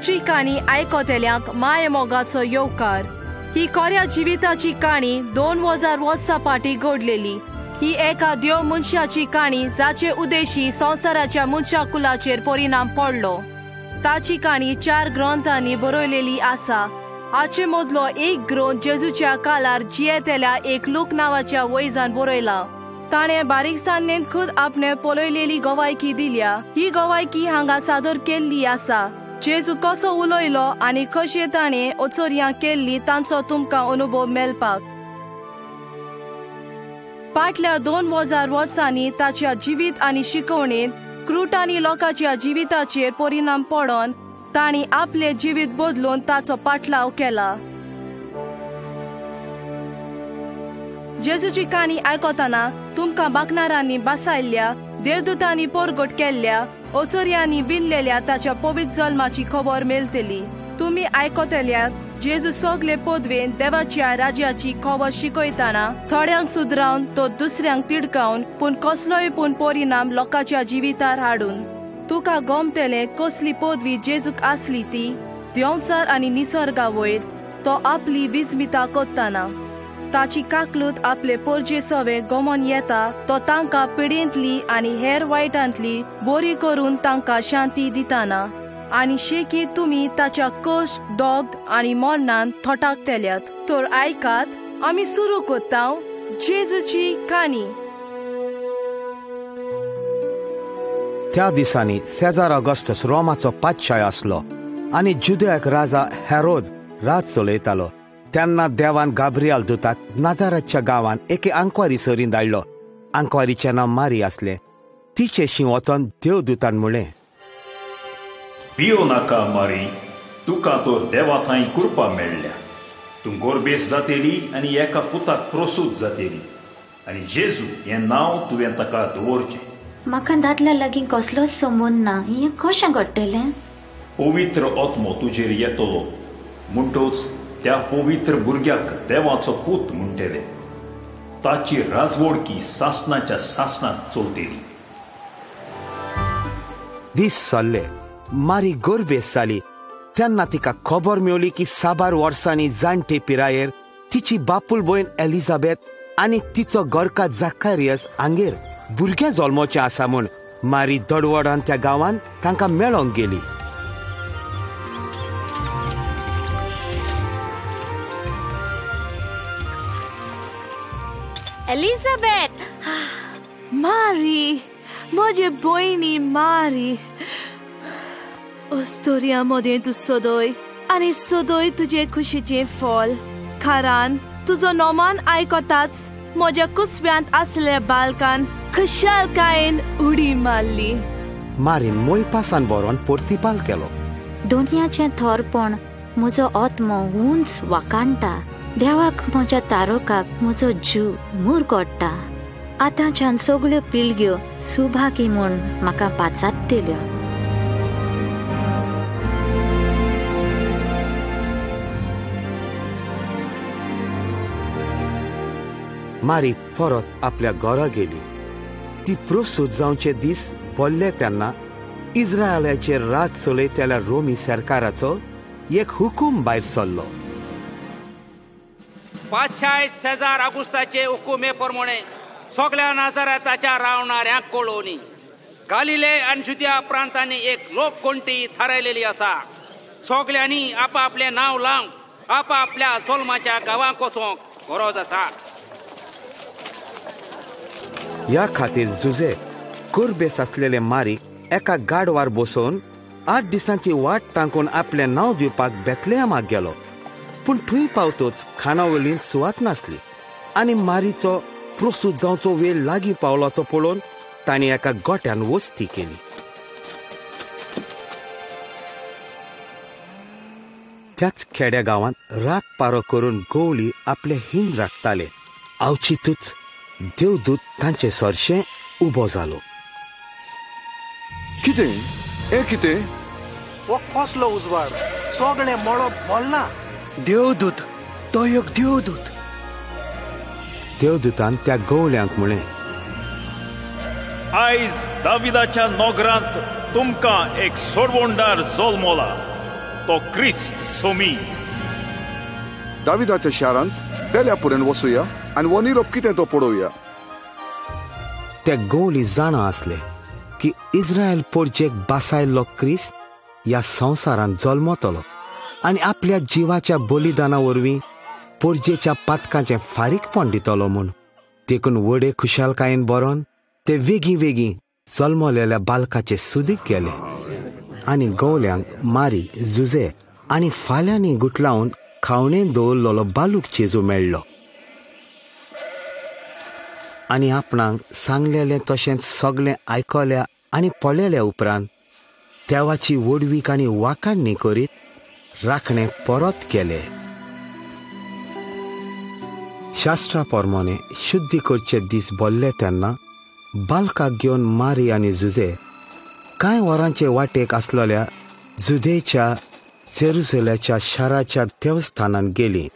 जेजूची काणी आयकतल्यांक माय मोगाचो येवकार। ही खऱ्या जिविताची काणी 2000 वर्सां फाटीं घडलेली। ही एका देव मनशाची काणी जाचे उद्देशी संवसाराच्या मनशा कुलाचेर परिणाम पडलो। ताची काणी 4 ग्रंथांनी बरयलेली आसा। हाचे मदलो एक ग्रंथ जेजूच्या काळार जियेतेल्या एक लूक नांवाच्या वैजान बरयला। ताणें बारीकसाणेन खुद आपणे पळयलेली गवायकी दिल्या। ही गवायकी हांगा सादर केल्ली आसा। जेजू कसो उलयलो आनी कशें ताणें ओचोऱ्यां केल्ली तांचो तुमकां अनुभव मेळपाक। फाटल्या 2000 वर्सांनी ताच्या जिवीत आनी शिकवणेन क्रूटांनी लोकांच्या जिविताचेर परिणाम पडोवन तांणी आपले जिवीत बदलून ताचो पाटलाव केला। जेजूची काणी आयकतना तुमकां बाकनारांनी बसायल्ल्या, देवदूतांनी परगट केल्ल्या, ओचोऱ्यांनी विणलेल्या ताच्या पवित्र जल्माची खबर मेळटली। तुमी आयकतल्यात जेजू सगळे पदवेन देवाच्या राज्याची खबर शिकयतना थोड्यांक सुधरावन तो दुसऱ्यांक तिडकावन पूण कसलोय पूण परिणाम लोकांच्या जिवितार हाडून। तुका गमतलें कसली पदवी जेजूक आसली ती देंवचार आनी निसर्गा वयर तो आपली विस्मिता करतना। ताची काकलूत आपले परजे सवे गमोन येता तो तांकां पिडेंतली आनी हेर वायटांतली बरी करून तांकां शांती दिताना। आनी शेकी तुमी ताच्या कश्ट, दोग आनी मरणान थोटाकतेल्यात। तर आयकात, आमी सुरू करता जेजूची काणी। त्या दिसांनी सेजार ऑगस्टस रोमाचो पातशाय आसलो आनी जुदेयाक राजा हेरोद राज चलयतालो। तेन्ना देवान गाब्रिएल दुताक नाजाराच्या गांवान एके आंकवारी सरीन धाडलो। आंकवारीचें नांव मारी आसलें। तिचेशी वचोन देवदूतान म्हळें, भियो नाका मारी, तुका तर देवा थंय कृपा मेळ्ळ्या। तूं गोरबेस जातेली आनी एका पुताक प्रसूत जातेली आनी जेजू हें नांव तुवें ताका दवरचें। म्हाका दादल्या लागीं कसलोच संबंद ना, हें कशें घडटलें? पवित्र आत्मो तुजेर येतलो म्हणटच त्या पवित्र भुरग्याक देवाचो पूत म्हणटले। ताची राजवडकी सासणाच्या सासणात चलतली। दीस सरले, मारी गोरबेस जाली। तेन्ना तिका खबर मेवली की 7 वर्सांनी जाणटे पिरायेर तिची बापूल भयण एलिझाबेथ आनी तिचो घरका जाकारियस हांगेर भुरगें जल्मोचें आसा म्हूण। मारी दडवडान त्या गांवान तांकां मेळोंक गेली। एलिझाबेथ, मारी, म्हजे भयणी मारी, अस्तोरियामध्ये तूं सदोय आनी सदोय तुजे खुशीचें फळ। खारान तुजो नोमान आयकताच म्हज्या कुसव्यांत आसलेल्या बालकान खुशालकायेन उडी मारली। मारीन मोयपासान बरोवन पोर्तिपाल केलो। दोनयाचें थोरपण म्हजो आत्मो उंच वाकाणटा। देवाक म्हज्या तारोकाक म्हजो जीव मुरगोडटा। आतांच्यान सगळ्यो पिळग्यो सुभागी म्हूण म्हाका पाचात्तेल्यो। मारी परत आपल्या घरा गेली। ती प्रसूत जावचे दीस पडले तेन्ना इस्रायलाचेर राज चलयतेल्या रोमी सरकाराचो एक हुकूम भायर सरलो। पातशाय सेजार ऑगस्टाचे हुकुमे प्रमाणे सगळ्या नाजारेताच्या रावणाऱ्यांक कळोवनी गालिले आनी जुदिया प्रांतांनी एक लोकगणती थारायलेली आसा। सगळ्यांनी आपापले नांव लावंक आपापल्या जल्माच्या गांवांक वचोंक गरज आसा। ह्या खातीर जुजे कुर्बेस आसलेले मारीक एका गाडवार बसोवन 8 दिसांची वाट तांकून आपलें नांव दिवपाक बेतलेहमाक गेलो। पूण थंय पावतच खाणावळींत सुवात नासली आनी मारीचो प्रसूत जावचो वेळ लागीं पावलो तो पळोवन तांणी एका गोट्यान वस्ती केली। त्याच खेड्या गांवांत रात पारो करून गवळी आपले हिंड राखताले। आवचितूच देवदूत तांचे सरशें उबो जालो। कितें हो कसलो उजवाड, सगळे मळब बोलना। देवदूत, तो एक देवदूत। देवदूतान त्या गवळ्यांक म्हळें, आयज दाविदाच्या नगरांत तुमकां एक सोडवणदार जल्मला। तो क्रिस्त सोमी. दाविदाच्या शारांत बेल्या पर्यंत वचुया आनी वो निरोप कितें तो पळोवया. ते गोवली जाणा असले की इस्रायल पोरजेक बासायल्लो क्रिस्त ह्या संवसारांत जल्मतलो आनी आपल्या जिवाच्या बलिदाना वरवीं पोरजेच्या पातकांचें फारीकपण दितलो म्हूण. देखून व्हडे खुशालकायेन बरोवन ते वेगीं वेगीं जल्मलेल्या बालकाचे सुदीक गेले आनी गवल्यांक मारी जुजे आनी फाल्यांनी गुटलावन खावणेन दवरलेलो बालूक जेजू मेळ्ळो. आनी आपणाक सांगलेलें तशेंच सगळें आयकल्या आनी पळयल्या उपरांत देवाची वडवीक आनी वाखाणणी करीत राखणें परत केलें. शास्त्रा प्रमाणे शुद्धी करचे दीस भरले तेन्ना बालकाक घेवन मारी आनी जुजे कांय वरांचे वाटेक आसलेल्या जुदेच्या जेरुसलेच्या शाराच्या देवस्थानांत गेलीं.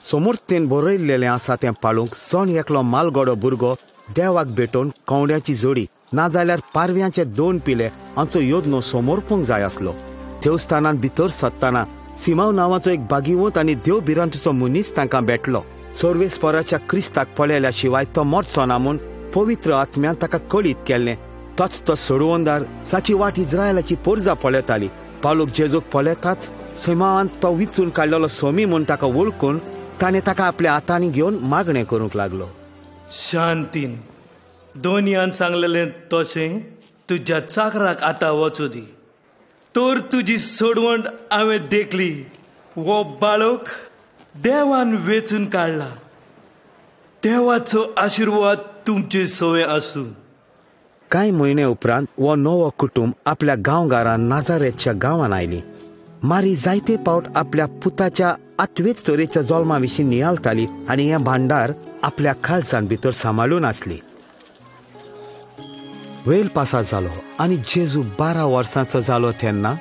समोर्तेन बरयल्लेलें आसा तें पाळूंक जण एकलो मालगडो भुरगो देवाक भेटोवन कोंड्याची जोडी नाजाल्यार पारव्यांचे 2 पिले हांचो योजनो समोरपूंक जाय आसलो. देवस्थानांत भितर सत्ताना सिमाव नांवाचो एक बागिवंत आनी देव भिरांतूचो मनीस तांकां भेटलो. सर्वेस्पराच्या क्रिस्ताक पळयल्या शिवाय तो मरचो ना म्हूण पवित्र आत्म्यान ताका कळीत केल्लें. तोच तो सोडवंदार जाची वाट इस्रायलाची पोरजां पळयताली. पालूक जेजूक पळयताच सिमावान तो विचून काडलेलो सोमी म्हूण ताका वळखून ताणें ताका आपल्या हातांनी घेवन मागणें करूंक लागलो. शांतीन दोनयान सांगलेलें तशें तुज्या चाकराक आतां वचूं दी. तर तुजी सोडवण हांवें देखली. वो बाळक देवान वेचून काडला. देवाचो आशिर्वाद तुमचे सवय आसूं. कांय म्हयने उपरांत वो नवो कुटुंब आपल्या गांवगारान नाजारेतच्या गांवांत आयली. मारी जायते फावट आपल्या पुताच्या आत्वेच तरेच्या जल्मा विशीं नियाळताली आनी हें भांडार आपल्या खालसां भितर सांबाळून आसली. वेळ पासा जालो आनी जेजू 12 वर्सांचो जालो तेन्ना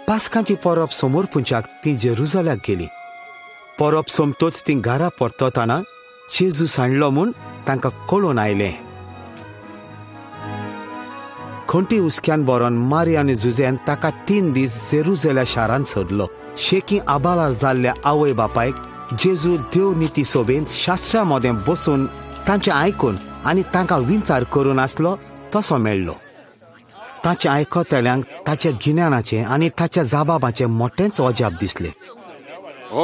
पास्कांची परब समोर पुंचाक ती जेरुसल्याक गेली. परब सोमतोच ती घरा परतताना जेजू सांडलो म्हूण तांकां कळून आयलें. खंटी उस्क्यान बरोवन मारी आनी जुजेन ताका 3 दीस जेरुसल्या शारांत सोदलो. शेकी आबालार जाल्ल्या आवय बापायक जेजू देव निती सोबेन शास्त्रा मदें बसून तांचें आयकून आनी तांकां विचार करून आसलो तसो मेळ्ळो. ताचें आयकतल्यांक ताच्या गिन्यानाचें आनी ताच्या जाबाबाचें मोठेंच अजाप दिसलें.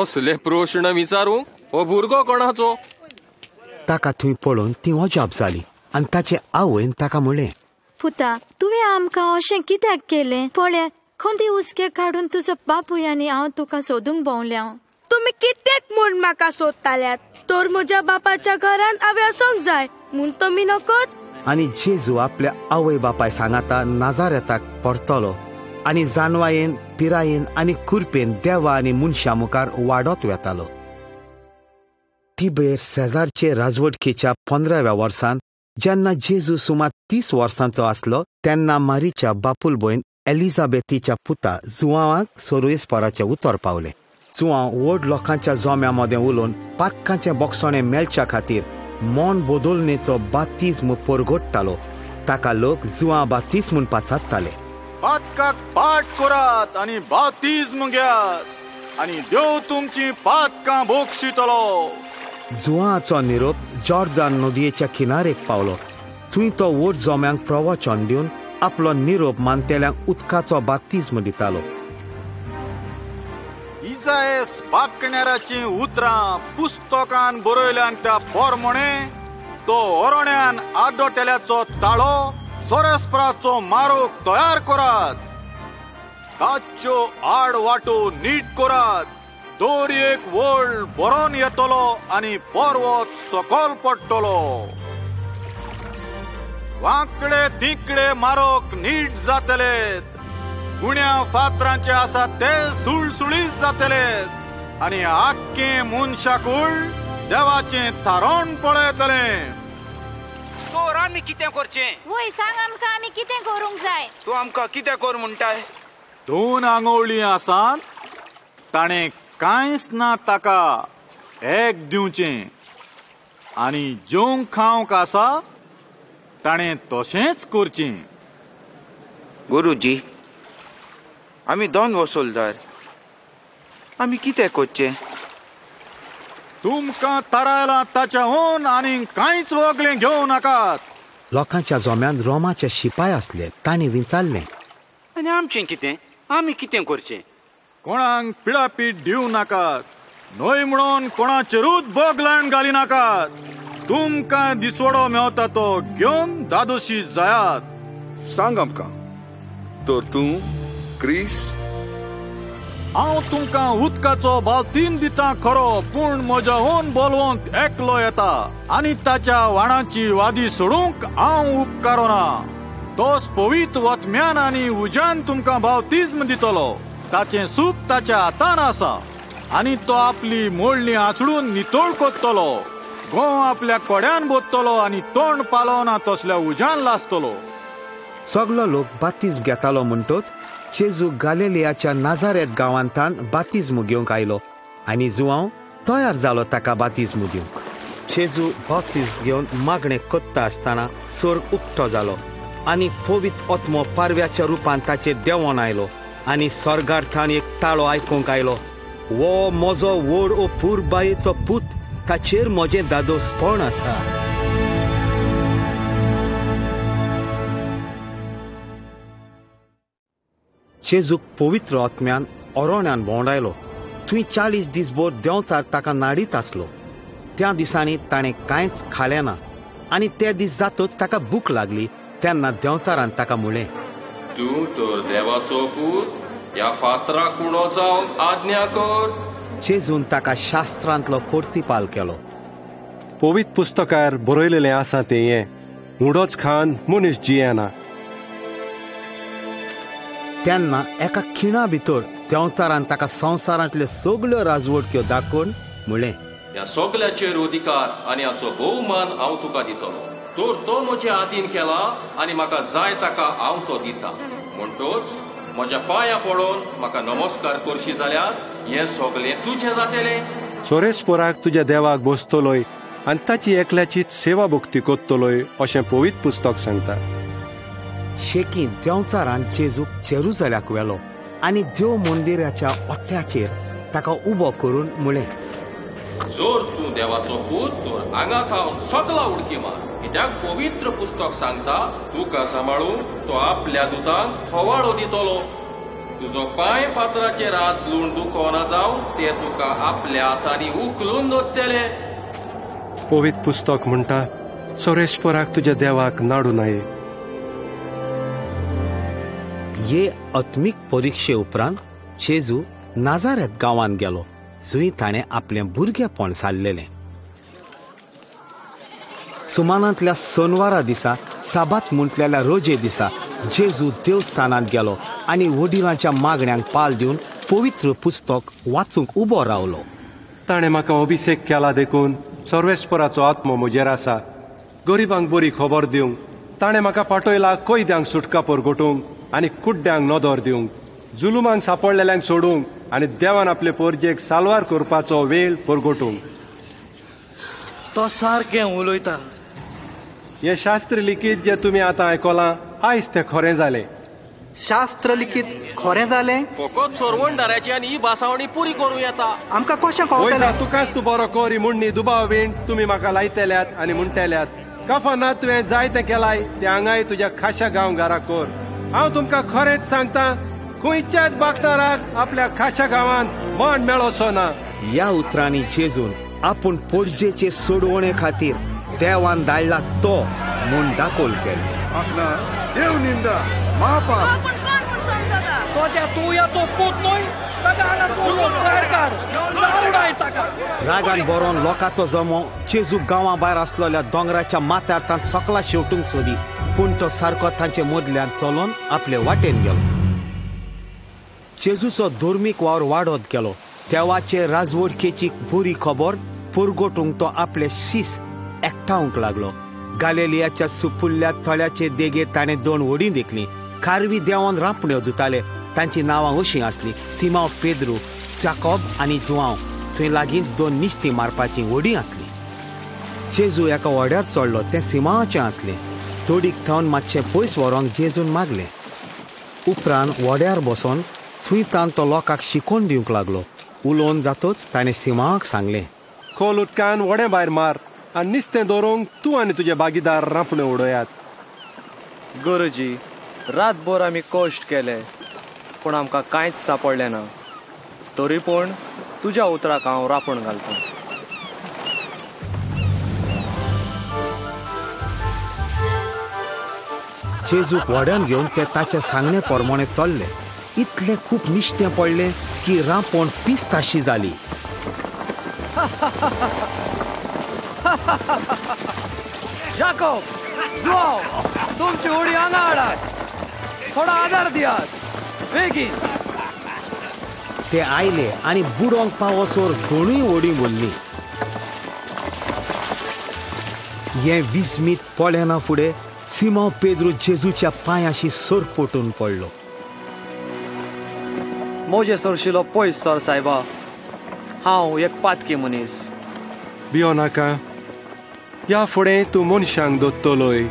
असले प्रश्न विचारूं हो भुरगो कोणाचो? ताका थंय पळोवन ती अजाप जाली आनी ताचे आवयन ताका म्हणलें, पुता तुवें आमकां अशें कित्याक केलें? पळय खंदी उस्के काडून तुजो बापूय आनी हांव तुका सोदूंक भोंवल्या. तुमी कित्याक म्हूण म्हाका सोदताल्यात? तर म्हज्या बापाच्या घरान हांवें आसूंक जाय म्हूण तुमी नकत? आनी जेजू आपल्या आवय बापाय सांगाता नाजारेताक परतलो आनी जानवायेन पिरायेन आनी कुरपेन देवा आनी मनशां मुखार वाडत वेतालो. तिबेर सेजारचे राजवटकेच्या 15व्या वर्सान जेन्ना जेजू सुमार 30 वर्सांचो आसलो तेन्ना मारीच्या बापूल भयण एलिझाबेथीच्या पुता जुआवाक सर्वेस्पराचें उतर पावलें. जुआव व्हड लोकांच्या जोम्यामध्ये उलोवन पातकांचें बोगसोणें मेळच्या खातीर मोन बदोलणेचो बातिस्म परगोडटालो. ताका लोक जुआ बातिस्म म्हूण पाचारताले. पातकाक पाठ करात आनी बातिस्म घेयात आनी देव तुमची पातकां बोगशितलो. जुआचो निरोप जॉर्दान नदयेच्या किनारेक पावलो. थंय तो व्हड जोम्यांक प्रवचन दिवन आपलो निरोप मानतेल्यांक उदकाचो बातिस्म दितालो. इसायस बाकण्याराची उतरां पुस्तकान बरयल्यान त्या पोरमोणे तो ओरोण्यान आडोटेल्याचो ताळो सोरेस्पराचो मारूक तयार करात. ताच्यो आड वाटो नीट करात. दोरयेक व्हड बरोन येतलो आनी पर्वत सकयल पडटलो. वांकडे तिकडे मारोक नीट जातले. गुण्या फातरांचे आसात ते सुळसुळीत जातले आनी आख्खे मनशाकूळ देवाचें थारोन पळयतले. तर आमी कितें करचें? वय सांग आमकां आमी कितें करूंक जाय? तूं आमकां कितें कर म्हणटाय? 2 आंगवळी आसात ताणें कांयच ना ताका एक दिवचें आनी जेवंक खावंक आसा ताणें तशेंच करचें. गुरुजी आमी 2 वसोलदार आमी कितें करचें? तुमकां थारायला ताच्याहून आनी कांयच वगलें घेवं नाकात. लोकांच्या जोम्यान रोमाचे शिपाय असले. तांणी विचारलें, आनी आमचें कितें? आमी कितें करचें? कोणाक पिडापीट दिवं नाकात. न्हय म्हणून कोणाचेरूच बोग लावन घाली नाकात. तुमकां दिसवडो मेवता तो घेवन दादोशी जायात. सांग आमकां, तर तूं क्रिस्त? हांव तुमकां उदकाचो बालतीन दिता खरो, पूण म्हज्याहून बोलवंक एकलो येता आनी ताच्या वाणाची वादी सोडूंक हांव उपकारो ना. तोच पवित्र वतम्यान आनी उज्यान तुमकां बावतिस्म दितलो. ताचें सूप ताच्या हातान आसा आनी तो आपली मोडणी आचडून नितोळ कोत्तलो. घोव आपल्या कोड्यान बोत्तलो आनी तोंड पालोवना तसल्या उज्यान लासतलो. सगलो लोक बातिज्म घेतालो म्हणटोच जेजू गालिलियाच्या नाजारेत गांवांतान बातिज्म घेवंक आयलो आनी जुवांव तयार जालो ताका बातिज्म दिवंक. जेजू बातिज्म घेवन मागणें कोत्ता आसतना स्वर्ग उक्तो जालो आनी पवित्र आत्मो पारव्याच्या रुपान ताचेर देंवोन आयलो आनी स्वर्गार्थान एक ताळो आयकूंक आयलो. वो म्हजो व्हड ओ पुरबायेचो पूत, ताचेर म्हजें दादोसपण आसा. जेजूक पवित्र आत्म्यान ओरोण्यान भोंवडायलो. थंय 40 दीस भर देंवचार ताका नाडीत आसलो. त्या दिसांनी ताणें कांयच खालें ना आनी ते दीस जातूच ताका भूक लागली. तेन्ना देंवचारान ताका म्हळें, तूं तर देवाचो पूत, ह्या फातराक उणो जावन आज्ञा कर. जेजून ताका शास्त्रांतलो प्रतिपाल केलो. पवित्र पुस्तकार बरयलेलें आसा तें हें, उडोच खान मनीस जियेना. तेन्ना एका खिणा भितर देंवचारान ताका संवसारांतल्यो सगल्यो राजवटक्यो दाखोवन म्हळें, ह्या सगल्याचेर अधिकार आनी हाचो भोवमान हांव तुका दितलो. तर तो म्हजे आदीन केला आनी म्हाका जाय ताका हांव तो दिता. म्हणटोच म्हज्या पांयां पडोवन म्हाका नमस्कार करशी जाल्यार हें सगलें तुजें जातलें. सोरेस्पोराक तुज्या देवाक बसतलोय आनी ताची एकल्याचीच सेवा भक्ती कोत्तलोय अशें पवित्र पुस्तक सांगता. शेकी देंवचारान जेजूक जेरुसलेमाक व्हेलो आनी देव मंदिराच्या ओट्याचेर ताका उबो करून म्हळें, जर तूं देवाचो पूत तर हांगा थावन सगळा उडकी मार. कित्याक पवित्र पुस्तक सांगता, तुका सांबाळून तो आपल्या दुतांक होवाळो दितलो. तुजो पांय फातराचेर हात लूण दुखोना जावन ते तुका आपल्या हातांनी उखलून दवरतले. पवित्र पुस्तक म्हणटा, सोरेस्पोराक तुज्या देवाक नाडू नये. हे आत्मीक परिक्षे उपरांत जेजू नाजारेत गांवांत गेलो, जंय ताणें आपलें भुरगेपण सारलेलें. सुमानांतल्या सोनवारा दिसा साबात म्हटलेल्या रोजे दिसा जेजू देवस्थानांत गेलो आनी वडिलांच्या मागण्यांक पाल दिवन पवित्र पुस्तक वाचूंक उबो रावलो. ताणें म्हाका अभिषेक केला देखून सर्वेस्पराचो आत्मो म्हजेर आसा. गरिबांक बरी खबर दिवंक ताणें म्हाका पाठयला. कैद्यांक सुटका परगटूंक आनी कुड्ड्यांक नदर दिवंक, जुलुमांक सांपडलेल्यांक सोडूंक आनी देवान आपले परजेक सालवार करपाचो वेळ परगटूंक. तो सारकें उलयता. हे शास्त्र लिखीत जे तुमी आतां आयकलां, आयज तें खरें जालें. शास्त्र लिखीत खरें जालें? फकत सोरवंडाऱ्याची आनी ही बासावणी पुरी करूं येता. आमकां कशें कळटलें? तुकाच तूं बरो कर ही म्हणणी दुबाव बीण तुमी म्हाका लायतल्यात आनी म्हणटल्यात. कफनांत तुवें जाय तें केलाय तें हांगाय तुज्या खाशा गांवघराक कर. हांव तुमकां खरेंच सांगता, खंयच्याच बागनाराक आपल्या खाशा गांवांत मन मेळोसो ना. ह्या उतरांनी जेजून आपूण पडजेचे सोडवणे खातीर देवान धाडला तो म्हूण दाखोल केलें. देव निंदा महापाप. तो त्या तुयाचो पूत न्हय, ताका हांगा सोडून भायर काड. दारुडाय ताका. रागान बरोवन लोकांचो जमो जेजू गांवां भायर आसलेल्या दोंगराच्या माथ्यार तांत सकला शेवटूंक सोदी, पूण तो सारको तांचे मदल्यान चलोन आपले वाटेन गेलो. जेजूचो धर्मीक वावर वाडत गेलो. देवाचे राजवडकेची बरी खबर परगटूंक तो आपले शीस एकठांवंक लागलो. गालिलियाच्या सुपुल्ल्या थळ्याचे देगेर ताणें 2 व्हडीं देखलीं. खारवी देवान रांपण्यो दिताले. तांची नांवां अशीं आसलीं, सिमांव पेद्रू, जाकोब आनी जुआंव. थंय लागींच 2 निश्ती मारपाचीं व्हडीं आसलीं. जेजू एका व्हड्यार चडलो, तें सिमांवाचें आसलें. थोडीक थावन मातशें पयस व्हरोंक जेजून मागलें. उपरांत व्हड्यार बसोन थंय तान तो लोकांक शिकोवन दिवंक लागलो. उलोवन जातोच ताणें सिमाक सांगलें, खोल उदकान वडें भायर मार आनी नुस्तें दवरूंक तूं आनी तुजे बागीदार रांपणे उडयात. गुरुजी, रातभर आमी कश्ट केले पूण आमकां कांयच सापडलें ना. तरी पूण तुज्या उतराक हांव रांपण घालतां. जेजूक व्हड्यान घेवन ते ताचे सांगणे प्रमाणे चल्ले. इतलें खूब निश्तें पडलें की रांपोण पिस्ताशी जाली. जाकोब, जुआव, तुमची उडी हांगा हाडात. थोडा आदार दियात, बेगीन. ते आयले आनी बुडोवंक पावसोर दोनूय ओडी मोडली. हें विस्मीत पळयना फुडें सिमोन पेद्रू जेजूच्या पांयाशी सरपटून पडलो. मोजे सरशिलो पयस सर सायबा, हांव एक पातकी मनीस. भियो नाका, ह्या फुडें तूं मनशांक दोत्तलोय.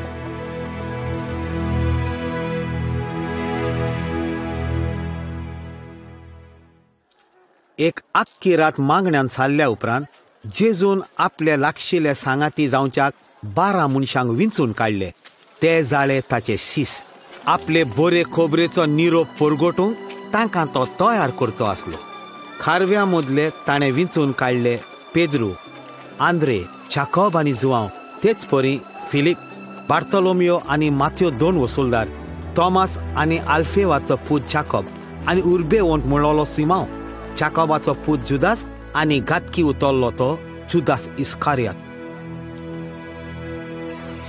एक आख्खी रात मागण्यांत सारल्या उपरांत जेजून आपले लागशिल्ले सांगाती जावच्याक 12 मनशांक विंचून काडले. ते जाळे ताचे सीस. आपले बरे खोबरेचो निरोप परगटूंक तांकां तो तयार करचो आसलो. खारव्या मदले ताणें विंचून काडले पेद्रू, आंद्रे, जाकोब आनी जुआंव, तेच परी फिलीप, बार्तोलोमियो आनी माथ्यो 2 वसूलदार, तोमास आनी आल्फेवाचो पूत जाकोब आनी उर्बे वंट म्हणलोलो सिमोन, जाकोबाचो पूत जुदास आनी गातकी उतरलो तो जुदास इस्कारियोत.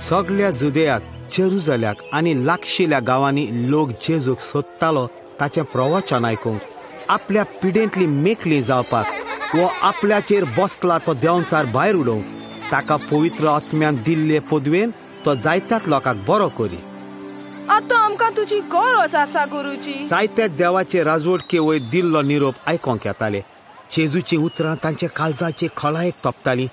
सगळ्या जुदेयाक, जेरुसलेमाक आनी लागशिल्ल्या गांवांनी लोक जेजूक सोदतालो ताचें प्रवचन आयकूंक, आपल्या पिडेंतली मेकळी जावपाक वो आपल्याचेर बसला तो देंवचार भायर उडोवंक, ताका पवित्र आत्म्यान दिल्ले पदवेन तो जायत्याच लोकांक बरो करी. आतां आमकां तुजी गरज आसा गुरुजी. जायत्या देवाचे राजवटके वयर दिल्लो निरोप आयकोंक येताले. जेजूची उतरां तांचे काळजाचे खळायेक तोपतालीं.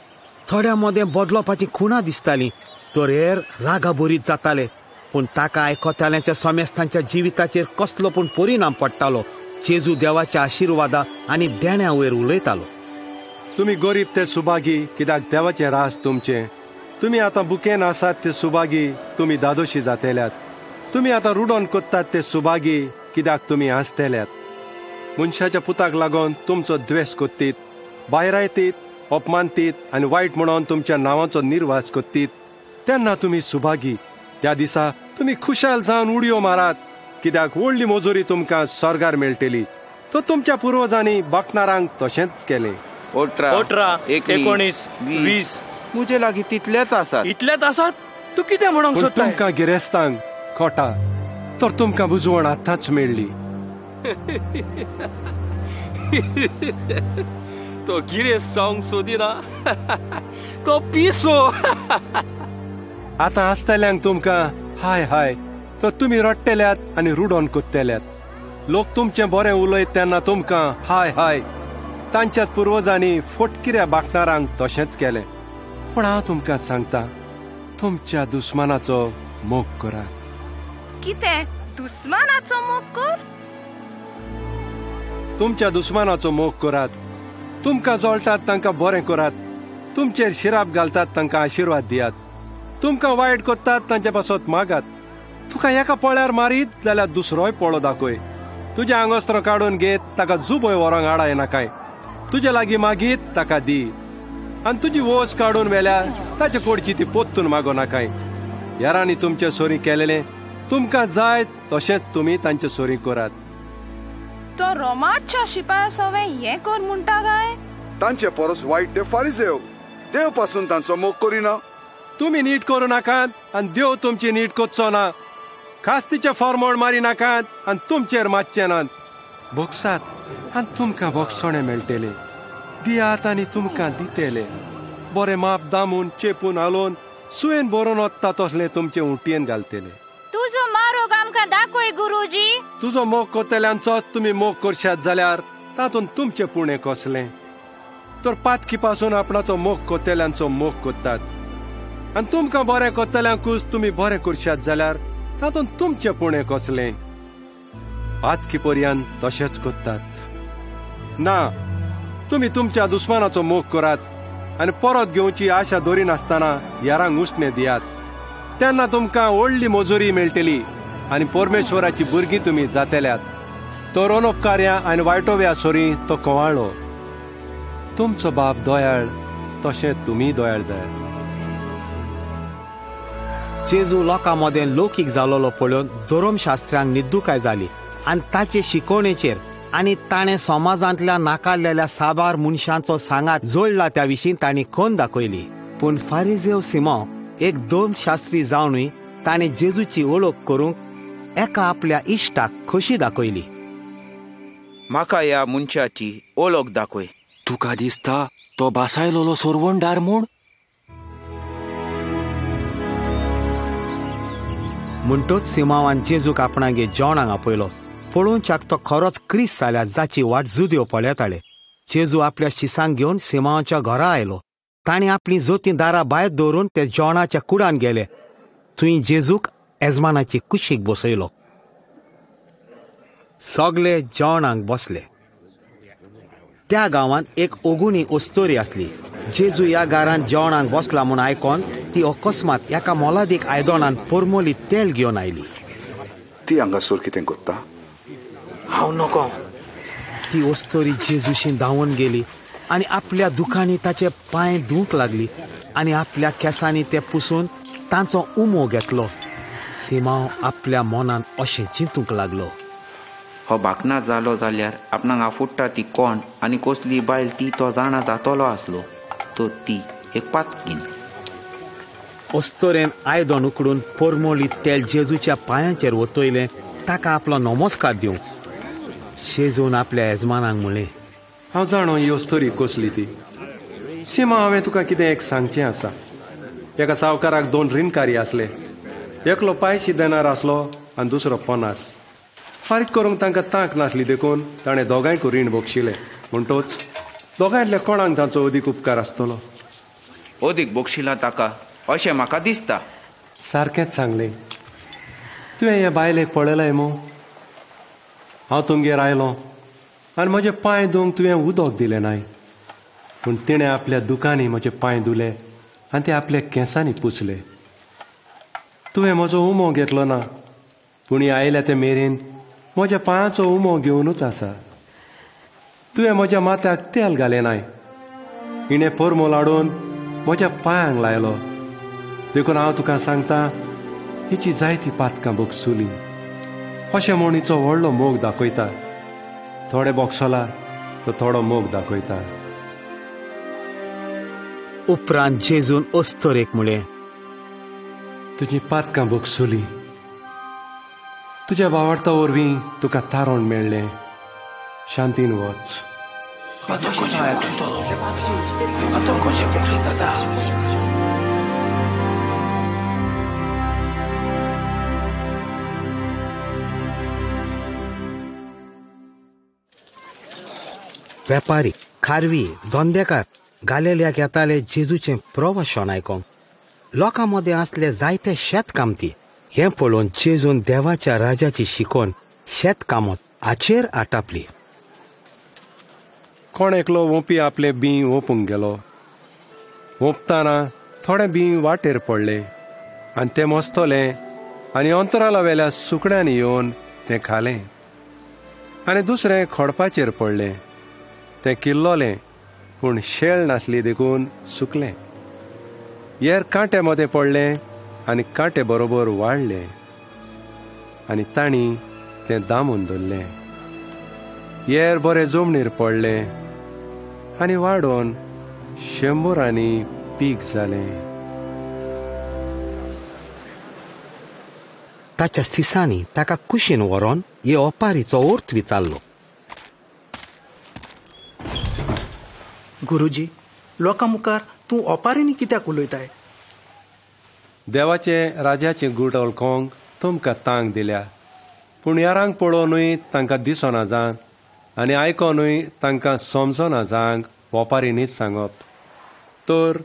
थोड्या मदें बदलोवपाची खुणां दिसतालीं, तर हेर रागा बरीत जाताले. पूण ताका आयकोताल्यांच्या सोमेस्तांच्या जिविताचेर कसलो पूण परिणाम पडटालो. जेजू देवाच्या आशिर्वादा आनी देण्या वयर उलयतालो. तुमी गरीब ते सुभागी, कित्याक देवाचें रास तुमचें. तुमी आतां बुकेन आसात ते सुभागी, तुमी दादोशी जातेल्यात. तुमी आतां रुडोन कोत्तात ते सुभागी, कित्याक तुमी हांसतेल्यात. मनशाच्या पुताक लागून तुमचो द्वेश कोत्तीत, भायरायतीत, अपमानतीत आनी वायट म्हणून तुमच्या नांवाचो निर्वास कोत्तीत, तेन्ना तुमी सुभागी. त्या दिसा तुमी खुशाल जावन उडयो मारात, कित्याक व्हडली मजुरी तुमकां स्वर्गार मेळटली. तो तुमच्या पुर्वजांनी बाकनारांक तशेंच केलें. 18, 19, 20 मुजे लागीं तितलेच आसात. इतलेच आसात? तूं कितें म्हणूंक सोदता? तुमकां गिरेस्तांक खोटा, तर तुमकां बुजवण आतांच मेळ्ळी. तो गिरेस्त जावंक सोदिना, तो पिसो. आतां आसतल्यांक तुमकां हाय हाय, तर तुमी रडटेल्यात आनी रुडोन कोत्तेल्यात. लोक तुमचें बरें उलयत तेन्ना तुमकां हाय हाय. तांच्याच पुर्वजांनी फटकिऱ्या बाकणारांक तशेंच केलें. पूण हांव तुमकां सांगतां, तुमच्या दुस्मानाचो मोग करात. कितें दुस्मानाचो मोग कर? तुमच्या दुस्मानाचो मोग करात. तुमकां जळटात तांकां बरें करात. तुमचेर शिराप घालतात तांकां आशिर्वाद दियात. तुमकां वायट कोत्तात तांचे पासत मागात. तुका एका पळ्यार मारीत जाल्यार दुसरोय पळो दाखय. तुजें आंगोस्त्र काडून घेत ताका जुबय व्हरोंक हाडाय नाकाय. तुजे लागीं मागीत ताका दी, आनी तुजी वोस काडून व्हेल्यार ताचे कोडची ती पोत्तून मागो नाकाय. हेरांनी तुमचे सोरी केलेलें तुमकां जाय तशेंच तुमी तांचे सोरी करात. तो रोमाच्या शिपाया सवें हें कर म्हणटा काय? तांचे परस वायट ते फारिसेव, देव पासून तांचो मोग करिना. तुमी नीट करूं नाकात आनी देव तुमची नीट कोचचो ना. खास्तीचे फॉर्मोड मारी नाकात आनी तुमचेर मातचें नात. भोगसात आनी तुमकां भोगसोणें मेळटलें. दियात आनी तुमकां दितेले. बरें माप दामून चेपून हालोवन सुयेन बरोवन वता तसलें तुमचे उंटयेन घालतले. तुजो मारोग आमकां दाखय गुरुजी. तुजो मोग कोत्तेल्यांचोच तुमी मोग करशात जाल्यार तातूंत तुमचें पुणें कसलें. तर पातकी पासून आपणाचो मोग कोत्तेल्यांचो मोग कोत्तात. आनी तुमकां बरें कोत्तेल्यांकूच तुमी बरें करशात जाल्यार तातूंत तुमचें पुणें कसलें. पातकी पर्यंत तशेंच कोत्तात. ना, तुमी तुमच्या दुस्मानाचो मोग करात आनी परत घेवची आशा दवरिनासतना यारांक उश्णे दियात. तेन्ना तुमकां व्हडली मजुरी मेळटली आनी परमेश्वराची भुरगीं तुमी जातल्यात. तो रोनोपकार्यां आनी वायटोव्या सोरी तो कोवाळ्ळो. तुमचो बाप दोयाळ तशें तुमी दोयाळ जाय. जेजू लोकां मदें लौकीक जालोलो पळोवन धर्मशास्त्रांक निद्दुकाय जाली आनी ताचे शिकवणेचेर आनी ताणें समाजांतल्या नाकारलेल्या साबार मनशांचो सांगात जोडला त्या विशीं तांणी खोन दाखयली. पूण फारिजेव सिमो एक धर्मशास्त्री जावनूय ताणें जेजूची वळख करूंक एका आपल्या इश्टाक खोशी दाखयली. म्हाका ह्या मनशाची वळख दाखय. तुका दिसता तो बासायलोलो सोरवणदार म्हूण? म्हणटोच सिमावान जेजूक आपणागे जेवणाक आपयलो. पळोवच्याक तो खरोच क्रिस्त जाल्यार जाची वाट जुद्यो पळयताले. जेजू आपल्या शिसांक घेवन सिमावाच्या घरा आयलो. ताणें आपली जोतीं दारां भायर दवरून ते जेवणाच्या कुडान गेले. थंय जेजूक येजमानाची कुशीक बसयलो. सगळे जेवणाक बसले. त्या गांवांत एक ओगुणी ओस्तोरी आसली. जेजू ह्या घरांत जेवणाक बसला म्हूण आयकोन ती अकस्मात एका मोलादीक आयदनान परमोली तेल घेवन आयली. ती हांगासर कितें करता? हांव नको. ती ओस्तोरी जेजूशी धांवून गेली आनी आपल्या दुखांनी ताचे पांय धुवंक लागली आनी आपल्या केंसांनी ते पुसून तांचो उमो घेतलो. सिमाव आपल्या मनान अशें चिंतूंक लागलो, हो बाकना जालो जाल्यार आपणाक आफुट्टा ती कोण आनी कसली बायल ती तो जाणा जातलो आसलो तो ती एक पातकीन. ओस्तोरेन आयदन उकडून परमोली तेल जेजूच्या पांयांचेर वतयलें. ताका आपलो नमस्कार दिवंक जेजून आपल्या येजमानाक म्हणलें, हांव जाणो ही ओस्तोरी कसली ती. सिमा, हांवें तुका कितें एक सांगचें आसा. एका सावकाराक 2 रीणकारी आसले. एकलो 500 देनार आसलो आनी दुसरो 50. फारीक करूंक तांकां तांक नासली देखून ताणें दोगांयकूय रीण बक्षिलें. म्हणटोच दोगांयतल्या कोणाक तांचो अदीक उपकार आसतलो? अदीक बक्षिलां ताका अशें म्हाका दिसता. सारकेंच सांगलें. तुवें हे बायलेक पळयलें मो? हांव तुमगेर आयलो आनी म्हजे पांय धुवंक तुवें उदक दिलें नाय. पूण तिणें आपल्या दुकानी म्हजे पांय धुले आनी ते आपल्या केंसांनी पुसले. तुवें म्हजो उमो घेतलो ना, पूण आयल्या ते मेरेन म्हज्या पांयाचो उमो घेवनूच आसा. तुवें म्हज्या माथ्याक तेल घालें नाय. हिणें परमो लाडून म्हज्या पांयांक लायलो. देखून हांव तुका सांगता, हिची जायती पातकां बगसुली. अशें म्हूण हिचो व्हडलो मोग दाखयता. थोडे बगसला तो थोडो मोग दाखयता. उपरांत जेजून ओस्तोरेक म्हणलें, तुजी पातकां बगसुली. तुज्या भावार्था वरवीं तुका तारण मेळ्ळें. शांतीन वच. वेपारी, खारवी, धंदेकार गालेल्याक येताले जेजूचें प्रवचन आयकोंक. लोकां मदें आसले जायते शेतकामती. हें पळोवन जेजून देवाच्या राजाची शिकोवन शेतकामत हाचेर आटापली. कोण एकलो ओंपी आपले बी ओपूंक गेलो. ओंपतना थोडे बी वाटेर पडले आनी ते मस्तले आनी अंतराला वेल्या सुकड्यांनी येवन तें खालें. आनी दुसरें खोडपाचेर पडलें. तें किल्लोलें, पूण शेळ नासली देखून सुकलें. येर कांटे मदें पडलें आनी कांटे बरोबर वाडले आनी तांणी तें दामून दवरलें. येर बरें जमनीर पडलें आनी वाडोवन 100 पीक जालें. ताच्या सिसांनी ताका कुशीन व्हरोन हे ओपारीचो अर्थ विचारलो. गुरुजी, लोकां मुखार तूं ओपारींनी कित्याक उलयताय? देवाचे राजाचे गूट वळखोंक तुमकां तांक दिल्या. पूण यारांक पळोवनूय तांकां दिसना जावन आनी आयकोनूय तांकां समजना जांक ओपारींनीच सांगप. तर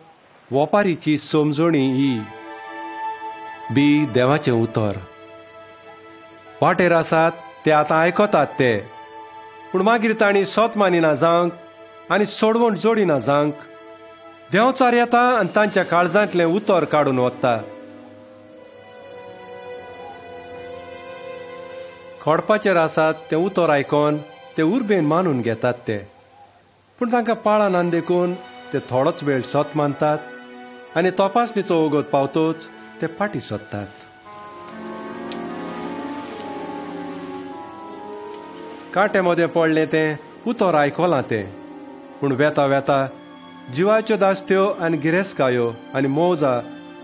ओपारीची समजणी ही बी देवाचें उतर. वाटेर आसात ते आतां आयकतात ते, पूण मागीर तांणी सोत मानिना जावंक आनी सोडवण जोडिना जांक देंवचार येता आनी तांच्या काळजांतलें उतर काडून वता. खोडपाचेर आसात तें उतर आयकोन ते उर्बेन मानून घेतात ते, पूण तांकां पाळान देखून ते थोडोच वेळ सोत मानतात आनी तपासणीचो ओगोत पावतोच ते फाटीं सोदतात. काटे मदें पडलें तें उतर आयकोलां तें, पूण वेता वेता जिवाच्यो दास्त्यो आनी गिरेस्कायो आनी मोजा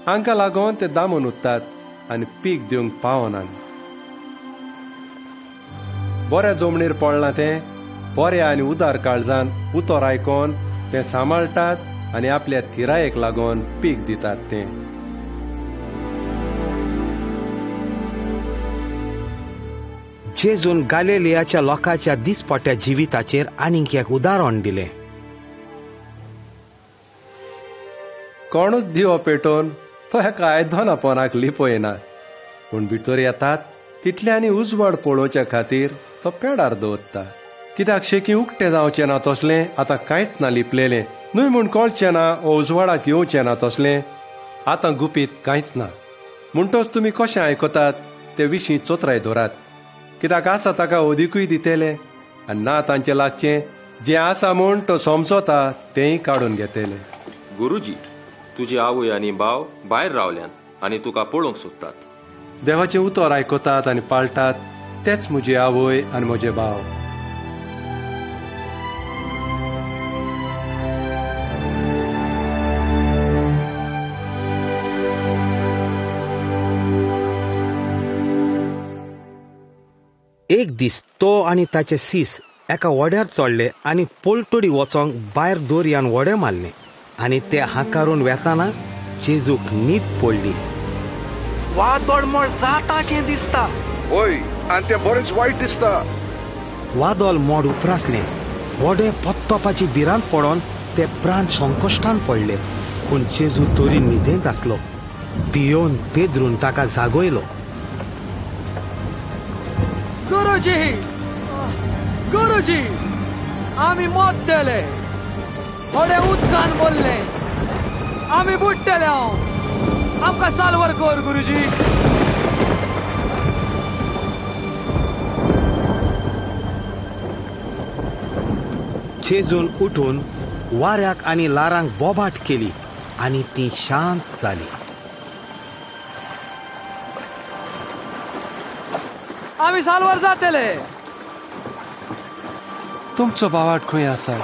हांकां लागून ते दामून उत्तात आनी पीक दिवंक पावनात. बऱ्या जमणीर पडलां तें बऱ्या आनी उदार काळजान उतर आयकोन ते सांबाळटात आनी आपल्या थिरायेक लागून पीक दितात. तें जेजून गालिलेयाच्या लोकांच्या दिसपट्या जिविताचेर आनीक एक उदाहरण दिलें. कोणूच दिवो पेटोवन तो हेका आयदनापणाक लिपयना, पूण भितर येतात तितल्यानी उजवाड पळोवच्या खातीर तो पेडार दवरता. कित्याक शेकी उक्तें जावचें ना तसलें आतां कांयच ना लिपलेलें, न्हय म्हूण कळचें ना ओ उजवाडाक येवचें ना तसलें आतां गुपीत कांयच ना. म्हणटच तुमी कशें आयकतात ते विशीं चोत्राय धरात, कित्याक आसा ताका ओदिकूय दितेलें आनी ना तांचें लागचें जें आसा म्हूण तो समजता तेंय काडून घेतलें. गुरुजी, तुजी आवय आनी भाव भायर रावल्यान आनी तुका पळोवंक सोदतात. देवाचें उतर आयकतात आनी पाळटात तेच म्हजी आवय आनी म्हजे भाव. एक दीस तो आनी ताचे सीस एका वड्यार चडले आनी पोलतोडी वचोंक भायर दोरयान वडे मारले आनी ते हांकारून वेताना जेजूक न्हीद पडली. वादळ मोड जाता अशें दिसता. ओय, आनी तें बरेंच वायट दिसता. वादळ मोड उपरासलें, वडे पत्तोपाची भिरांत पडोन ते प्राण संकश्टान पडले. पूण जेजू तरी न्हिदेंत आसलो. भियोन पेद्रून ताका जागयलो. गुरुजी, गुरुजी, आमी मोत देले, थोडे उदकान बोलले, आमी बुडटले. आमकां सालवर कर गुरुजी. जेजून उठून वाऱ्याक आनी लारांक बोबाट केली आनी ती शांत जाली. आमी सालवर जातले. तुमचो बावाट खंय आसा?